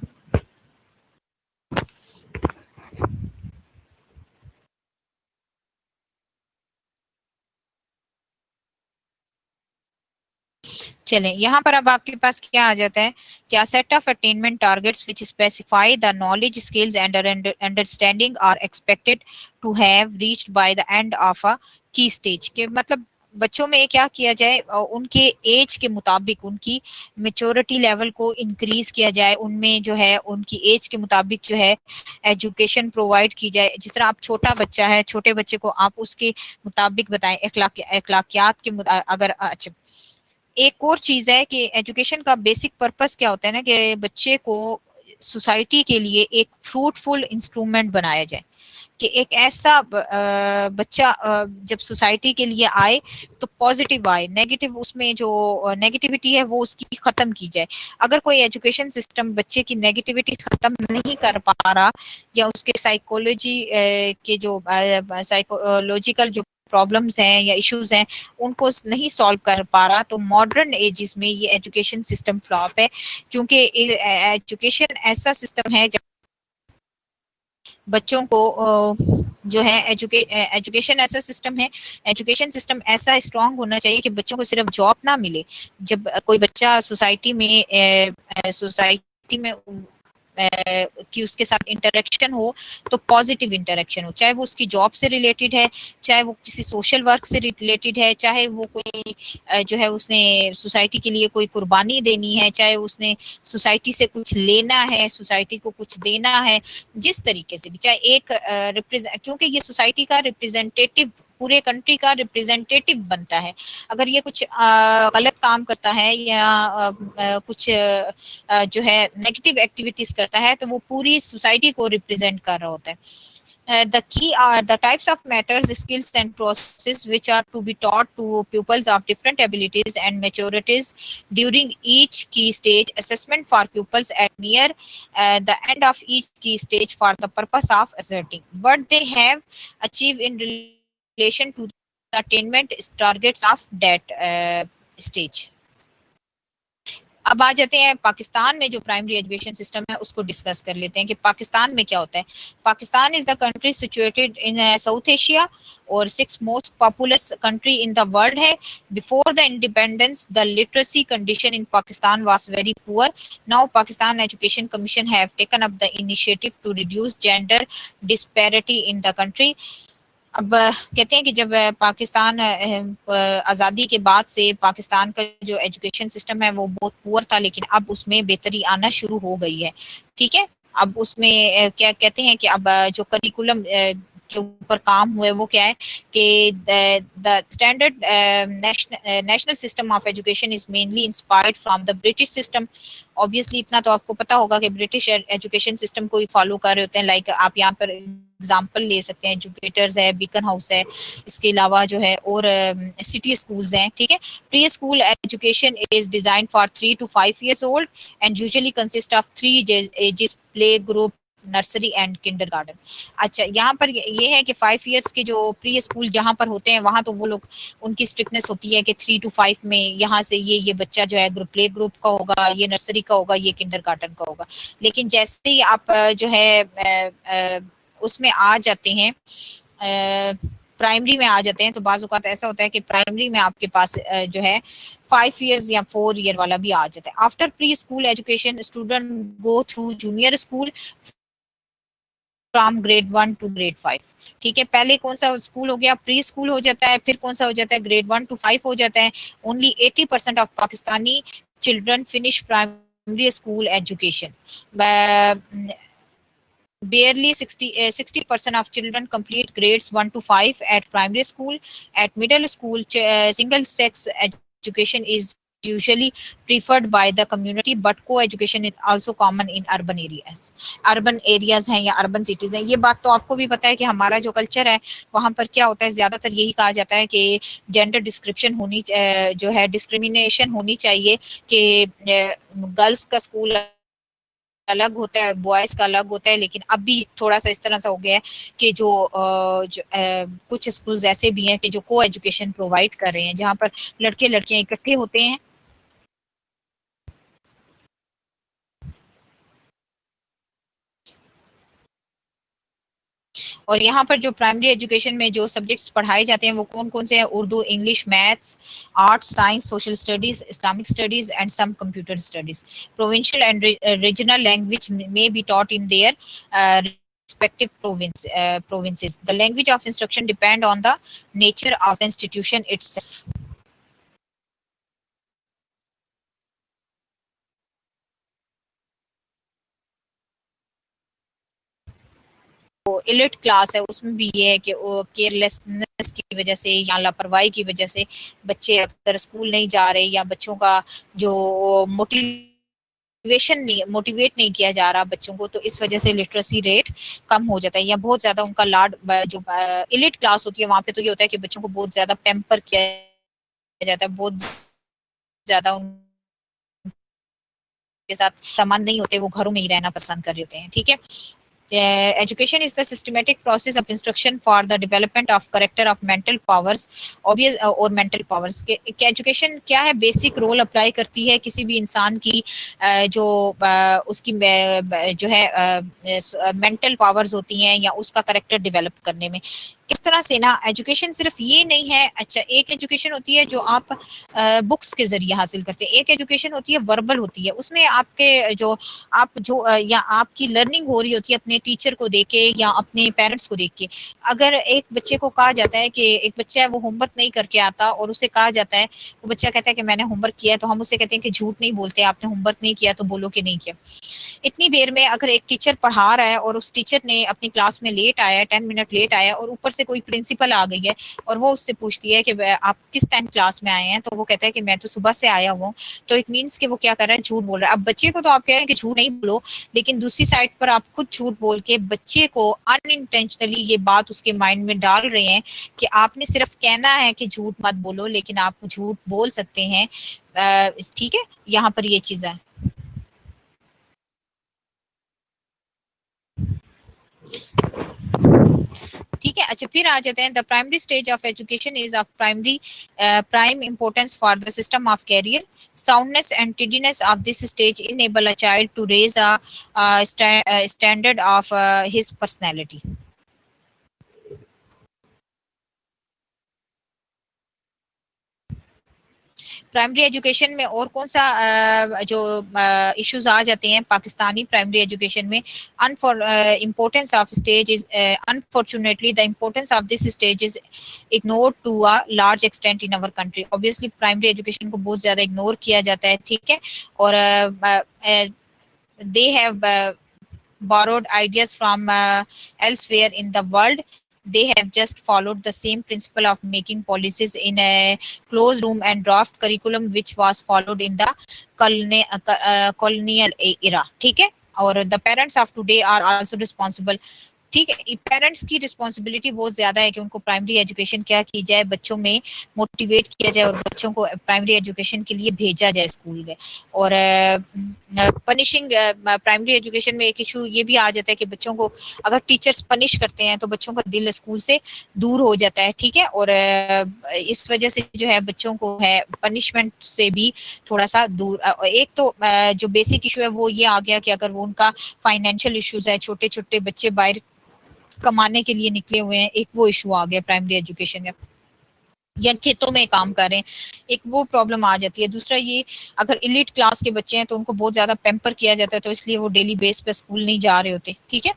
चलें, यहाँ पर अब आपके पास क्या आ जाता है, क्या set of attainment targets which specify the knowledge skills and understanding are expected to have reached by the end of a key stage, के मतलब बच्चों में क्या किया जाए, उनके एज के मुताबिक उनकी मेच्योरिटी लेवल को इंक्रीज किया जाए, उनमें जो है उनकी एज के मुताबिक जो है एजुकेशन प्रोवाइड की जाए। जिस तरह आप छोटा बच्चा है, छोटे बच्चे को आप उसके मुताबिक बताएं, अखलाकियात के अगर अच्छा, एक और चीज है कि एजुकेशन का बेसिक पर्पस क्या होता है ना, कि बच्चे को सोसाइटी के लिए एक फ्रूटफुल इंस्ट्रूमेंट बनाया जाए, कि एक ऐसा बच्चा जब सोसाइटी के लिए आए तो पॉजिटिव आए, नेगेटिव उसमें जो नेगेटिविटी है वो उसकी खत्म की जाए। अगर कोई एजुकेशन सिस्टम बच्चे की नेगेटिविटी खत्म नहीं कर पा रहा, या उसके साइकोलॉजी के जो साइकोलॉजिकल जो प्रॉब्लम्स हैं या इश्यूज हैं उनको नहीं सॉल्व कर पा रहा, तो मॉडर्न एजेस में ये एजुकेशन सिस्टम फ्लॉप है। क्योंकि एजुकेशन ऐसा सिस्टम है जब बच्चों को जो है एजुकेशन ऐसा सिस्टम है, एजुकेशन सिस्टम ऐसा स्ट्रांग होना चाहिए कि बच्चों को सिर्फ जॉब ना मिले। जब कोई बच्चा सोसाइटी में कि उसके साथ इंटरेक्शन हो, तो पॉजिटिव इंटरेक्शन हो, चाहे वो उसकी जॉब से रिलेटेड है, चाहे वो किसी सोशल वर्क से रिलेटेड है, चाहे वो कोई जो है उसने सोसाइटी के लिए कोई कुर्बानी देनी है, चाहे उसने सोसाइटी से कुछ लेना है, सोसाइटी को कुछ देना है, जिस तरीके से भी, चाहे एक रिप्रेजेंट, क्योंकि ये सोसाइटी का रिप्रेजेंटेटिव, पूरे कंट्री का रिप्रेजेंटेटिव बनता है। अगर ये कुछ गलत काम करता है या कुछ जो है नेगेटिव एक्टिविटीज करता है, तो वो पूरी सोसाइटी को रिप्रेजेंट कर रहा होता है। The key are the types of matters, skills, and processes which are to be taught to pupils of different abilities and maturities during each key stage assessment for pupils at near the end of each key stage for the purpose of ascertaining what they have achieved in relation to the attainment targets of that stage। अब आ जाते हैं पाकिस्तान में जो primary education system है उसको discuss कर लेते हैं कि पाकिस्तान में क्या होता है। Pakistan is the country situated in South Asia और 6th most populous country in the world है। Before the independence the literacy condition in Pakistan was very poor. Now Pakistan education commission have taken up the initiative to reduce gender disparity in the country. अब कहते हैं कि जब पाकिस्तान आज़ादी के बाद से पाकिस्तान का जो एजुकेशन सिस्टम है वो बहुत पुअर था, लेकिन अब उसमें बेहतरी आना शुरू हो गई है। ठीक है, अब उसमें क्या कहते हैं कि अब जो करिकुलम के ऊपर काम हुए वो क्या है कि the standard national system of education is mainly inspired from the British system. Obviously इतना तो आपको पता होगा कि ब्रिटिश एजुकेशन सिस्टम को ही फॉलो कर रहे होते हैं। लाइक आप यहाँ पर एग्जाम्पल ले सकते हैं, एजुकेटर्स है, बीकन हाउस है, इसके अलावा जो है और सिटी स्कूल्स हैं। ठीक है, pre school education is design for 3 to 5 years old and usually consist of 3 ages, play group, nursery and kindergarten. अच्छा, यहाँ पर ये है कि 5 years के जो प्री स्कूल जहाँ पर होते हैं वहाँ तो वो लोग, उनकी स्ट्रिक्टनेस होती है कि 3 to 5 में यहाँ से ये बच्चा जो है ग्रुप, प्ले ग्रुप का होगा, ये नर्सरी का होगा, ये किंडरगार्टन का होगा। लेकिन जैसे ही आप जो है उसमें आ जाते हैं, प्राइमरी में आ जाते हैं, तो बाज़ औक़ात ऐसा होता है कि प्राइमरी में आपके पास जो है 5 years या 4 year वाला भी आ जाता है। After pre school education student go through junior school from grade 1 to grade 5। ठीक है, पहले कौन सा स्कूल हो गया, प्री स्कूल हो जाता है, फिर कौन सा हो जाता है, grade 1 to 5 हो जाता है। Only 80% of Pakistani children finish primary school education. Barely 60% of children complete grades 1 to 5 at primary school. At middle school, single sex education is usually preferred by the community, but co-education is also common in urban areas. Urban areas हैं या urban cities हैं, ये बात तो आपको भी पता है कि हमारा जो कल्चर है वहाँ पर क्या होता है, ज्यादातर यही कहा जाता है कि जेंडर डिस्क्रिप्शन होनी, जो है डिस्क्रिमिनेशन होनी चाहिए कि गर्ल्स का स्कूल अलग होता है, बॉयज का अलग होता है। लेकिन अब भी थोड़ा सा इस तरह से हो गया है कि कुछ स्कूल्स ऐसे भी हैं कि जो को एजुकेशन प्रोवाइड कर रहे हैं, जहाँ पर लड़के लड़कियां इकट्ठे होते हैं। और यहाँ पर जो प्राइमरी एजुकेशन में जो सब्जेक्ट्स पढ़ाए जाते हैं वो कौन कौन से हैं, Urdu, English, maths, arts, science, social studies, Islamic studies and some computer studies. Provincial and regional language may be taught in their respective provinces. The language of instruction depend on the nature of the institution itself. तो elite class है, उसमें भी ये है कि वो carelessness की वजह से या लापरवाही की वजह से बच्चे अगर स्कूल नहीं जा रहे, या बच्चों का जो मोटिवेट नहीं किया जा रहा बच्चों को, तो इस वजह से लिटरेसी रेट कम हो जाता है, या बहुत ज्यादा उनका लाड, जो इलिट क्लास होती है वहां पे तो ये होता है कि बच्चों को बहुत ज्यादा पैम्पर किया जाता है, बहुत ज्यादा उनके साथ सामान नहीं होते, वो घरों में ही रहना पसंद कर रहे होते हैं। ठीक है, education is the systematic process of instruction for the development of character of mental powers, obvious और mental powers के एजुकेशन क्या है, बेसिक रोल अप्लाई करती है किसी भी इंसान की जो उसकी जो है मेंटल पावर्स होती हैं या उसका करेक्टर डेवलप करने में। किस तरह से ना, एजुकेशन सिर्फ ये नहीं है। अच्छा, एक एजुकेशन होती है जो आप बुक्स के जरिए हासिल करते हैं, एक एजुकेशन होती है वर्बल होती है, उसमें आपके जो या आपकी लर्निंग हो रही होती है अपने टीचर को देख के या अपने पेरेंट्स को देख के। अगर एक बच्चे को कहा जाता है कि एक बच्चा है वो होमवर्क नहीं करके आता और उसे कहा जाता है, वो बच्चा कहता है कि मैंने होमवर्क किया है, तो हम उसे कहते हैं कि झूठ नहीं बोलते, आपने होमवर्क नहीं किया तो बोलो कि नहीं किया। इतनी देर में अगर एक टीचर पढ़ा रहा है और उस टीचर ने अपनी क्लास में लेट आया, 10 मिनट लेट आया, और ऊपर से कोई प्रिंसिपल आ गई है और वो उससे पूछती है कि आप किस टाइम क्लास में आए हैं, तो वो कहता है कि मैं तो सुबह से आया हूँ, तो इट मीन्स कि वो क्या कर रहा है, झूठ बोल रहा है। अब बच्चे को तो आप कह रहे हैं कि झूठ नहीं बोलो, लेकिन दूसरी साइड पर आप खुद झूठ बोल के बच्चे को अनइंटेंशनली ये बात उसके माइंड में डाल रहे हैं कि आपने सिर्फ कहना है कि झूठ मत बोलो, लेकिन आप झूठ बोल सकते हैं। ठीक है, यहाँ पर ये चीज है। ठीक है, अच्छा, फिर आ जाते हैं, the primary stage of education is of primary prime importance for the system of career. Soundness and tidiness of this stage enable a child to raise a standard of his personality. Primary education में और कौन सा जो issues आ जाते हैं Pakistani primary education में? Importance of stage is unfortunately the importance of this stage is ignored to a large extent in our country. Obviously primary education को बहुत ज्यादा इग्नोर किया जाता है, ठीक है, और they have borrowed ideas from elsewhere in the world. They have just followed the same principle of making policies in a closed room and draft curriculum which was followed in the colonial era, ठीक है, और the parents of today are also responsible। ठीक है, parents की responsibility बहुत ज्यादा है कि उनको प्राइमरी एजुकेशन क्या की जाए, बच्चों में मोटिवेट किया जाए और बच्चों को प्राइमरी एजुकेशन के लिए भेजा जाए स्कूल में। और पनिशिंग प्राइमरी एजुकेशन में एक इशू ये भी आ जाता है कि बच्चों को अगर टीचर्स पनिश करते हैं तो बच्चों का दिल स्कूल से दूर हो जाता है, ठीक है, और इस वजह से जो है बच्चों को है पनिशमेंट से भी थोड़ा सा दूर। एक तो जो बेसिक इशू है वो ये आ गया कि अगर वो उनका फाइनेंशियल इश्यूज है, छोटे छोटे बच्चे बाहर कमाने के लिए निकले हुए हैं, एक वो इशू आ गया प्राइमरी एजुकेशन का, या खेतों में काम कर रहे हैं, एक वो प्रॉब्लम आ जाती है। दूसरा ये, अगर इलीट क्लास के बच्चे हैं तो उनको बहुत ज्यादा पैम्पर किया जाता है, तो इसलिए वो डेली बेस पे स्कूल नहीं जा रहे होते, ठीक है,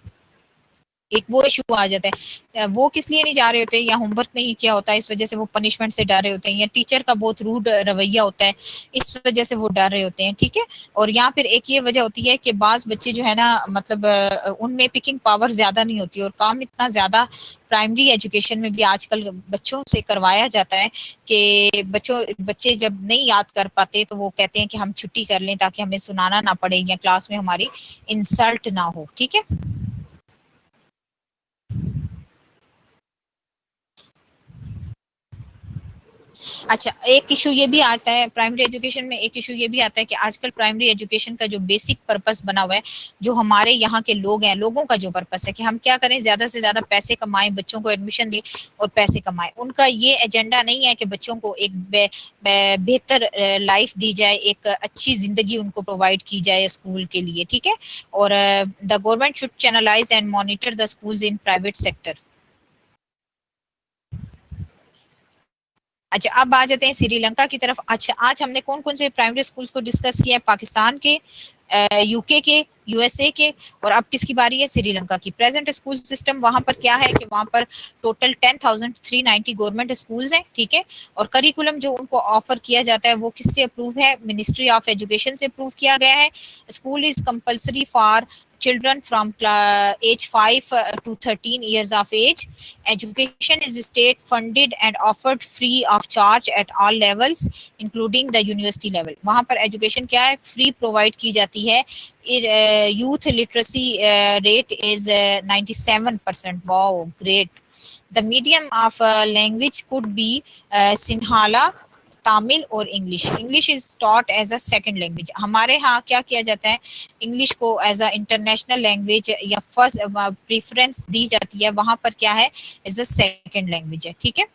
एक वो इशू आ जाता है। वो किस लिए नहीं जा रहे होते, या होमवर्क नहीं किया होता इस वजह से वो पनिशमेंट से डर रहे होते हैं, या टीचर का बहुत रूड रवैया होता है इस वजह से वो डर रहे होते हैं, ठीक है। और यहाँ फिर एक ये वजह होती है कि बाज बच्चे जो है ना, मतलब उनमें पिकिंग पावर ज्यादा नहीं होती और काम इतना ज्यादा प्राइमरी एजुकेशन में भी आजकल बच्चों से करवाया जाता है कि बच्चे जब नहीं याद कर पाते तो वो कहते हैं कि हम छुट्टी कर लें ताकि हमें सुनाना ना पड़े या क्लास में हमारी इंसल्ट ना हो, ठीक है। अच्छा, एक इशू ये भी आता है प्राइमरी एजुकेशन में, एक इशू ये भी आता है कि आजकल प्राइमरी एजुकेशन का जो बेसिक पर्पस बना हुआ है, जो हमारे यहाँ के लोग हैं, लोगों का जो पर्पस है कि हम क्या करें, ज्यादा से ज्यादा पैसे कमाएं, बच्चों को एडमिशन दें और पैसे कमाएं। उनका ये एजेंडा नहीं है कि बच्चों को एक बेहतर लाइफ दी जाए, एक अच्छी जिंदगी उनको प्रोवाइड की जाए स्कूल के लिए, ठीक है। और the government should channelise and monitor the schools in private sector. अच्छा, अब आ जाते हैं श्रीलंका की तरफ। अच्छा, आज हमने कौन कौन से प्राइमरी स्कूल्स को डिस्कस किया है? पाकिस्तान के, यूके के, यूएसए के, और अब किसकी बारी है? श्रीलंका की। प्रेजेंट स्कूल सिस्टम वहां पर क्या है कि वहां पर टोटल 10,390 गवर्नमेंट स्कूल्स हैं, ठीक है, और करिकुलम जो उनको ऑफर किया जाता है वो किससे अप्रूव है? मिनिस्ट्री ऑफ एजुकेशन से अप्रूव किया गया है। School is compulsory for children from age 5 to 13 years of age. Education is state funded and offered free of charge at all levels including the university level. वहाँ पर education क्या है? Free provide की जाती है। Youth literacy rate is 97%. Wow, great. The medium of language could be Sinhala, Tamil और English. English is taught as a second language. हमारे यहाँ क्या किया जाता है, इंग्लिश को एज अ इंटरनेशनल लैंग्वेज या फर्स्ट प्रेफरेंस दी जाती है, वहां पर क्या है, एज अ सेकंड लैंग्वेज है, ठीक है।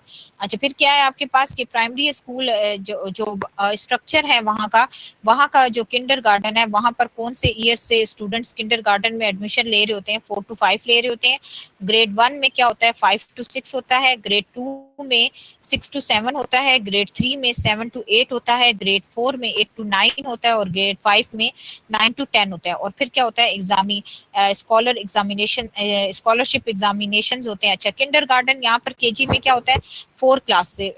अच्छा, फिर क्या है आपके पास कि प्राइमरी स्कूल जो जो स्ट्रक्चर है वहाँ का जो किंडर गार्डन है, वहां पर कौन से ईयर से स्टूडेंट्स किंडर गार्डन में एडमिशन ले रहे होते हैं? 4 to 5 ले रहे होते हैं। ग्रेड 1 में क्या होता है? 5 to 6 होता है। ग्रेड 2 में 6 to 7 होता है। ग्रेड 3 में 7 to 8 होता है। ग्रेड 4 में 8 to 9 होता है और ग्रेड 5 में 9 to 10 होता है। और फिर क्या होता है? स्कॉलरशिप एग्जामिनेशन होते हैं। अच्छा, किंडर गार्डन यहाँ पर केजी में क्या होता है? 4 क्लास से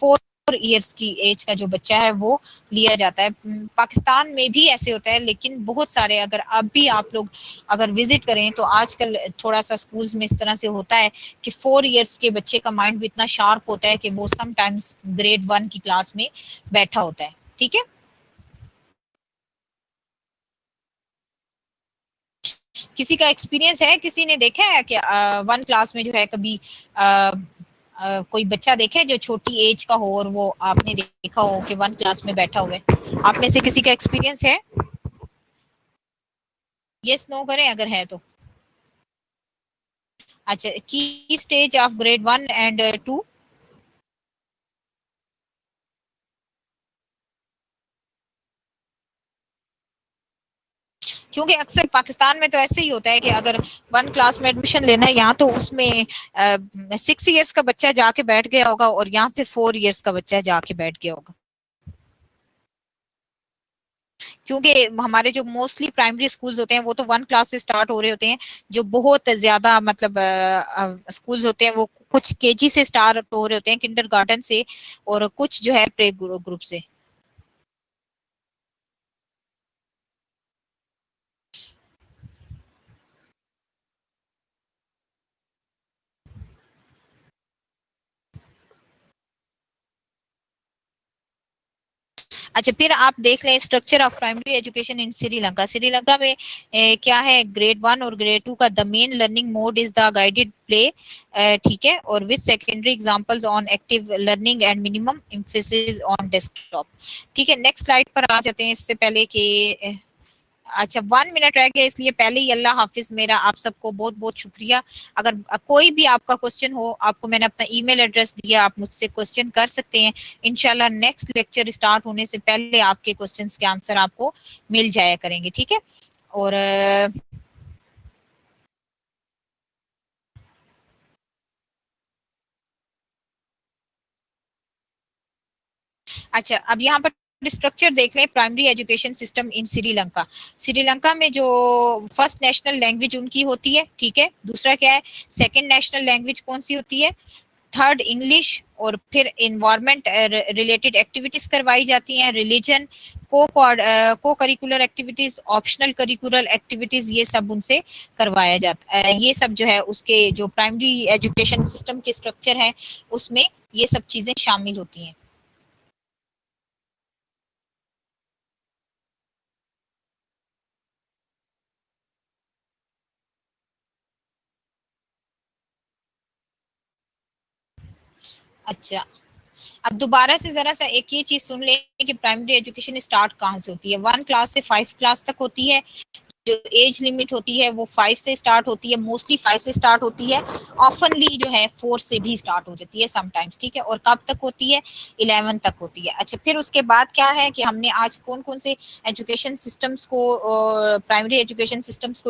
4 ईयर्स की एज का जो बच्चा है वो लिया जाता है। पाकिस्तान में भी ऐसे होता है, लेकिन बहुत सारे, अगर अब भी आप लोग अगर विजिट करें तो आजकल थोड़ा सा स्कूल्स में इस तरह से होता है कि 4 ईयर्स के बच्चे का माइंड भी इतना शार्प होता है कि वो समटाइम्स ग्रेड 1 की क्लास में बैठा होता है, ठीक है। किसी का एक्सपीरियंस है, किसी ने देखा है कि 1 क्लास में जो है कभी कोई बच्चा देखा है जो छोटी एज का हो और वो आपने देखा हो कि 1 क्लास में बैठा हुआ है? आप में से किसी का एक्सपीरियंस है? यस नो करें अगर है तो। अच्छा, की स्टेज ऑफ ग्रेड 1 and 2। क्योंकि अक्सर पाकिस्तान में तो ऐसे ही होता है कि अगर 1 क्लास में एडमिशन लेना है यहाँ, तो उसमें 6 इयर्स का बच्चा जाके बैठ गया होगा और यहाँ फिर 4 इयर्स का बच्चा जाके बैठ गया होगा। क्योंकि हमारे जो मोस्टली प्राइमरी स्कूल्स होते हैं वो तो 1 क्लास से स्टार्ट हो रहे होते हैं। जो बहुत ज्यादा मतलब स्कूल्स होते हैं वो कुछ केजी से स्टार्ट हो रहे होते हैं, किंडरगार्टन से, और कुछ जो है प्ले ग्रुप से। अच्छा, फिर आप देख लें स्ट्रक्चर ऑफ प्राइमरी एजुकेशन इन श्रीलंका। श्रीलंका में क्या है, ग्रेड 1 और ग्रेड 2 का the main learning mode is the guided play, ठीक है, और with secondary examples on active learning and minimum emphasis on desktop. ठीक है, नेक्स्ट स्लाइड पर आ जाते हैं इससे पहले कि अच्छा 1 मिनट रह गया, इसलिए पहले ही अल्लाह हाफिज। मेरा आप सबको बहुत बहुत शुक्रिया। अगर कोई भी आपका क्वेश्चन हो, आपको मैंने अपना ईमेल एड्रेस दिया, आप मुझसे क्वेश्चन कर सकते हैं। इंशाल्लाह नेक्स्ट लेक्चर स्टार्ट होने से पहले आपके क्वेश्चंस के आंसर आपको मिल जाया करेंगे, ठीक है। और अच्छा, अब यहाँ पर स्ट्रक्चर देख लें primary education system in Sri Lanka. Sri Lanka में जो फर्स्ट नेशनल लैंग्वेज उनकी होती है, ठीक है। दूसरा क्या है, सेकंड नेशनल लैंग्वेज कौन सी होती है, थर्ड इंग्लिश। और फिर इन्वायरमेंट रिलेटेड एक्टिविटीज करवाई जाती हैं, रिलीजन, को curricular activities, optional curricular activities, ये सब उनसे करवाया जाता है। ये सब जो है उसके जो प्राइमरी एजुकेशन सिस्टम के स्ट्रक्चर है उसमें ये सब चीजें शामिल होती हैं। अच्छा, अब दोबारा से जरा सा एक ये चीज सुन लें कि प्राइमरी एजुकेशन स्टार्ट कहाँ से होती है। 1 क्लास से 5 क्लास तक होती है। जो एज लिमिट होती है वो 5 से स्टार्ट होती है, मोस्टली 5 से स्टार्ट होती है। ऑफनली जो है 4 से भी स्टार्ट हो जाती है समटाइम्स, ठीक है। और कब तक होती है, 11 तक होती है। अच्छा, फिर उसके बाद क्या है कि हमने आज कौन कौन से एजुकेशन सिस्टम्स को, प्राइमरी एजुकेशन सिस्टम्स को